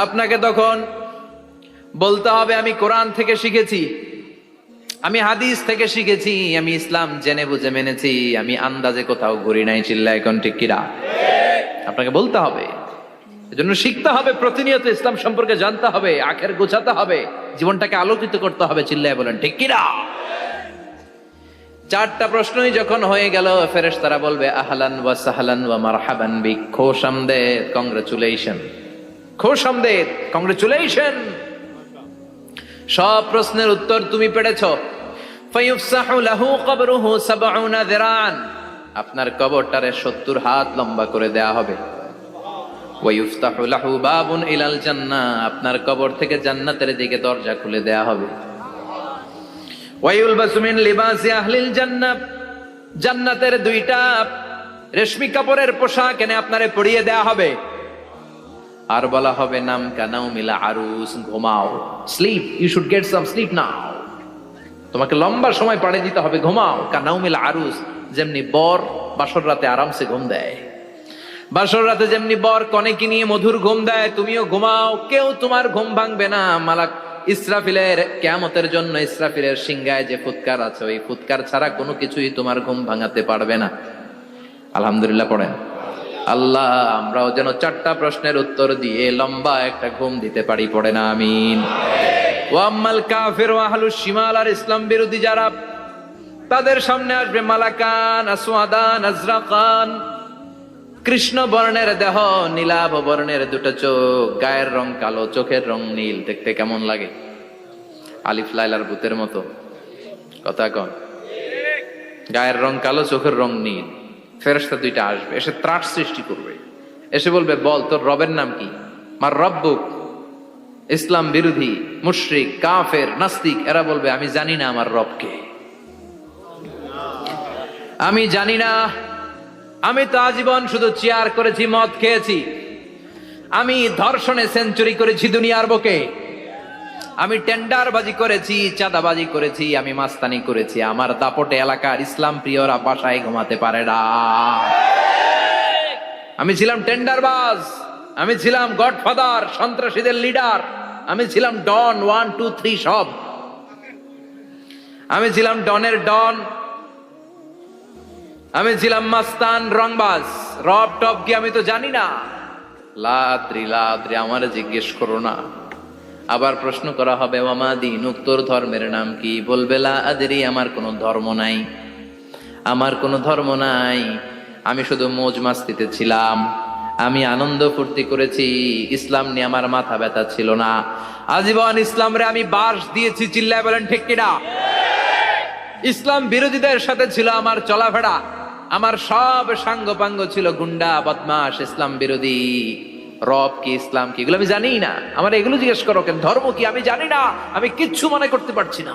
S1: আপনাকে তখন বলতে হবে আমি কোরআন থেকে শিখেছি, আমি হাদিস থেকে শিখেছি, আমি ইসলাম জেনে বুঝে মেনেছি, আমি আন্দাজে কোথাও ঘুরি নাই। চিল্লা এখন ঠিক কিরা? আপনাকে বলতে হবে, এজন্য শিখতে হবে, প্রতিনিয়ত ইসলাম সম্পর্কে জানতে হবে, আখের গোছাতে হবে, জীবনটাকে আলোকিত করতে হবে। চিল্লায় বলেন ঠিক কিরা? চারটা প্রশ্নই যখন হয়ে গেল, ফেরেশতারা বলবে আহলান ওয়া সাহলান ওয়া মারহাবান বিক, খোশামদেদ, কংগ্রাচুলেশন, খোশামদেদ, কংগ্রাচুলেশন, সব প্রশ্নের উত্তর তুমি পেরেছ। ফায়ুফসাহু লাহু কবরুহু ৭০ যিরান, আপনার কবরটারে ৭০ হাত লম্বা করে দেয়া হবে। ওয়া ইফতাহু লাহু বাবুন ইলাল জান্নাহ, আপনার কবর থেকে জান্নাতের দিকে দরজা খুলে দেয়া হবে। ওয়া ইউলবাসু মিন লিবাসি আহলিল জান্নাহ, জান্নাতের 2টা রেশমি কাপড়ের পোশাক এনে আপনারে পরিয়ে দেয়া হবে। আর বলা হবে নাম কানাউমিল আরুস, ঘুমাও, sleep, you should get some sleep now, তোমাকে লম্বা সময় পাড়ে দিতে হবে, ঘুমাও। কানাউমিল আরুস, যেমনি বর বাসর রাতে আরামসে ঘুম দেয়, বাসর রাতে যেমনি বর কনেকে নিয়ে মধুর ঘুম দেয়, তুমিও ঘুমাও, কেউ তোমার ঘুম ভাঙবে না। মালাক ইসরাফিলের, কিয়ামতের জন্য ইসরাফিলের সিংহায় যে ফুৎকার আছে, ওই ফুৎকার ছাড়া কোনো কিছুই তোমার ঘুম ভাঙাতে পারবে না। আলহামদুলিল্লাহ পড়েন। আল্লাহ আমরাও যেন 4টা প্রশ্নের উত্তর দিয়ে লম্বা একটা ঘুম দিতে পারি, পড়ে না আমিন। ওয়াম্মাল কাফির ওয়া আহলুশ শিমাল, আর ইসলাম বিরোধী যারা, তাদের সামনে আসবে মালাকান আসওয়াদান আজরাকান, কৃষ্ণ বর্ণের দেহ, নীলাভ বর্ণের 2টা চোখ, গায়ের রং কালো, চোখের রং নীল। দেখতে কেমন লাগে? আলিফ লাইলার ভূতের মতো। কথা কন। গায়ের রং কালো, চোখের রং নীল। ফেরেশতা 2টা আসবে, এসে ত্রাস সৃষ্টি করবে, এসে বলবে বল তোর রবের নাম কি? মার রব্বুক। ইসলাম বিরোধী মুশরিক, কাফের, নাস্তিক এরা বলবে আমি জানি না আমার রবকে, আমি জানি না, আমি তো আজীবন শুধু চেয়ার করেছি, মদ খেয়েছি, আমি ধর্ষণে সেঞ্চুরি করেছি দুনিয়ার বুকে, আমি টেন্ডারবাজি করেছি, চাঁদাবাজি করেছি, আমি মাস্তানি করেছি, আমার দাপটে এলাকার ইসলাম প্রিয়রা বাসায় ঘুমাতে পারে না। আমি ছিলাম টেন্ডারবাজ, আমি ছিলাম গডফাদার, সন্ত্রাসীদের লিডার, আমি ছিলাম ডন 1 2 3 সব, আমি ছিলাম ডনের ডন, আমি ছিলাম মাস্তান, রংবাজ, রব টপ কি আমি তো জানি না। লাদ্রি লাদ্রি, আমারে জিজ্ঞেস করো না। আবার প্রশ্ন করা হবে ওয়ামা দীনুক, তোর ধর্মের নাম কি? বলবে লা আদরি, আমার কোনো ধর্ম নাই, আমার কোনো ধর্ম নাই, আমি শুধু মৌজ মাস্তিতে ছিলাম, আমি আনন্দ ফুর্তি করেছি, ইসলাম নিয়ে আমার মাথা ব্যথা ছিল না, আজীবন ইসলামরে আমি বাস দিয়েছি। চিল্লায় বলেন ঠিক কিনা? ইসলাম বিরোধীদের সাথে ছিল আমার চলাফেরা, আমার সব সাঙ্গপাঙ্গ ছিল গুন্ডা, বদমাশ, ইসলাম বিরোধী। রব কি, ইসলাম কি, এগুলো আমি জানি না। আমার এগুলো জিজ্ঞেস করো কেন? ধর্ম কি আমি জানি না, আমি কিচ্ছু মনে করতে পারছি না।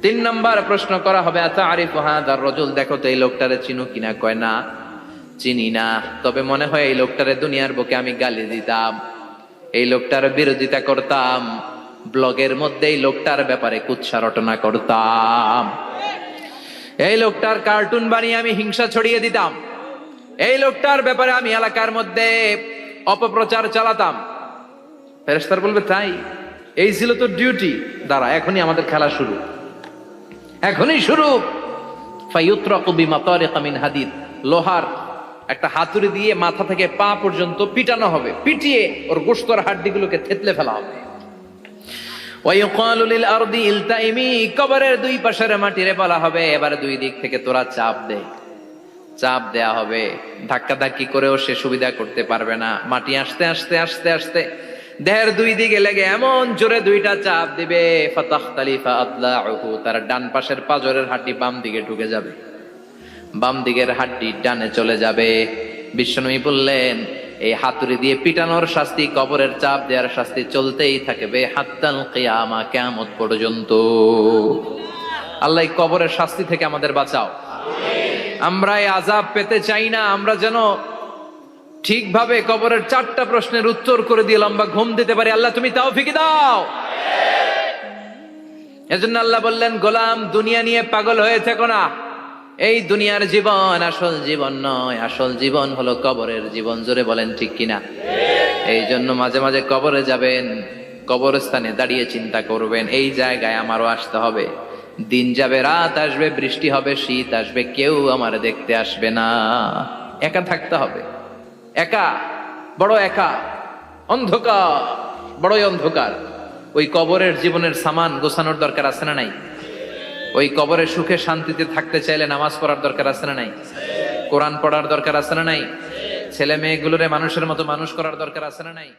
S1: 3 নম্বর প্রশ্ন করা হবে আতারিফু হাদার রাজুল, দেখো তো এই লোকটারে চিনো কিনা? কয় না, চিনি না, তবে মনে হয় এই লোকটারে দুনিয়ার বুকে আমি গালি দিতাম, এই লোকটার বিরোধিতা করতাম, ব্লগের মধ্যে এই লোকটার ব্যাপারে কুৎসা রটনা করতাম, এই লোকটার কার্টুন বানিয়ে আমি হিংসা ছড়িয়ে দিতাম, এই লোকটার ব্যাপারে আমি এলাকার মধ্যে অপপ্রচার চালাতাম। ফেরেশতারা বলবে তাই? এই ছিল তো ডিউটি, দাঁড়া এখনই আমাদের খেলা শুরু, এখনই শুরু। ফায়ুতরাকু বিমাতারিক মিন হাদিদ, লোহার একটা হাতুড়ি দিয়ে মাথা থেকে পা পর্যন্ত পিটানো হবে, পিটিয়ে ওর গোশতর হাড্ডিগুলোকে থেতলে ফেলা হবে। ওয়ায়ুকালু লিল আরদি ইলতাইমি, কবরের 2 পাশের মাটিরে বলা হবে এবারে 2 দিক থেকে তোরা চাপ দে, চাপ দেয়া হবে, ধাক্কা ধাক্কি করেও সে সুবিধা করতে পারবে না। মাটি আস্তে আস্তে আস্তে আস্তে দেহের 2 দিকে লেগে এমন জোরে 2টা চাপ দিবে, ফাতাখতালিফা আদলাউহু, তার ডান পাশের পাজরের হাড্ডি বাম দিকে ঢুকে যাবে, বাম দিকের হাড্ডি ডানে চলে যাবে। বিশ্বনবী বললেন এই হাতুড়ি দিয়ে পিটানোর শাস্তি, কবরের চাপ দেওয়ার শাস্তি চলতেই থাকবে হাত্তাল কিয়ামা, কিয়ামত পর্যন্ত। আল্লাহ কবরের শাস্তি থেকে আমাদের বাঁচাও। আমরা এই আযাব পেতে চাই না, আমরা যেন ঠিকভাবে কবরের 4টা প্রশ্নের উত্তর করে দিয়ে লম্বা ঘুম দিতে পারি। আল্লাহ তুমি তৌফিক দাও। এজন্য আল্লাহ বললেন, গোলাম দুনিয়া নিয়ে পাগল হয়ে থেকো না। এই দুনিয়ার জীবন আসল জীবন নয়, আসল জীবন হলো কবরের জীবন। জোরে বলেন ঠিক কিনা? এই জন্য মাঝে মাঝে কবরে যাবেন, কবরস্থানে দাঁড়িয়ে চিন্তা করবেন, এই জায়গায় আমারও আসতে হবে। দিন যাবে, রাত আসবে, বৃষ্টি হবে, শীত আসবে, কেউ আমার দেখতে আসবে না। একা থাকতে হবে, একা, বড় একা, অন্ধকার, বড়ই অন্ধকার। ওই কবরের জীবনের সামান গোছানোর দরকার আছে না নাই? ওই কবরের সুখে শান্তিতে থাকতে চাইলে নামাজ পড়ার দরকার আছে না নাই? কোরআন পড়ার দরকার আছে না নাই? ছেলে মেয়েগুলোরে মানুষের মতো মানুষ করার দরকার আছে না নাই?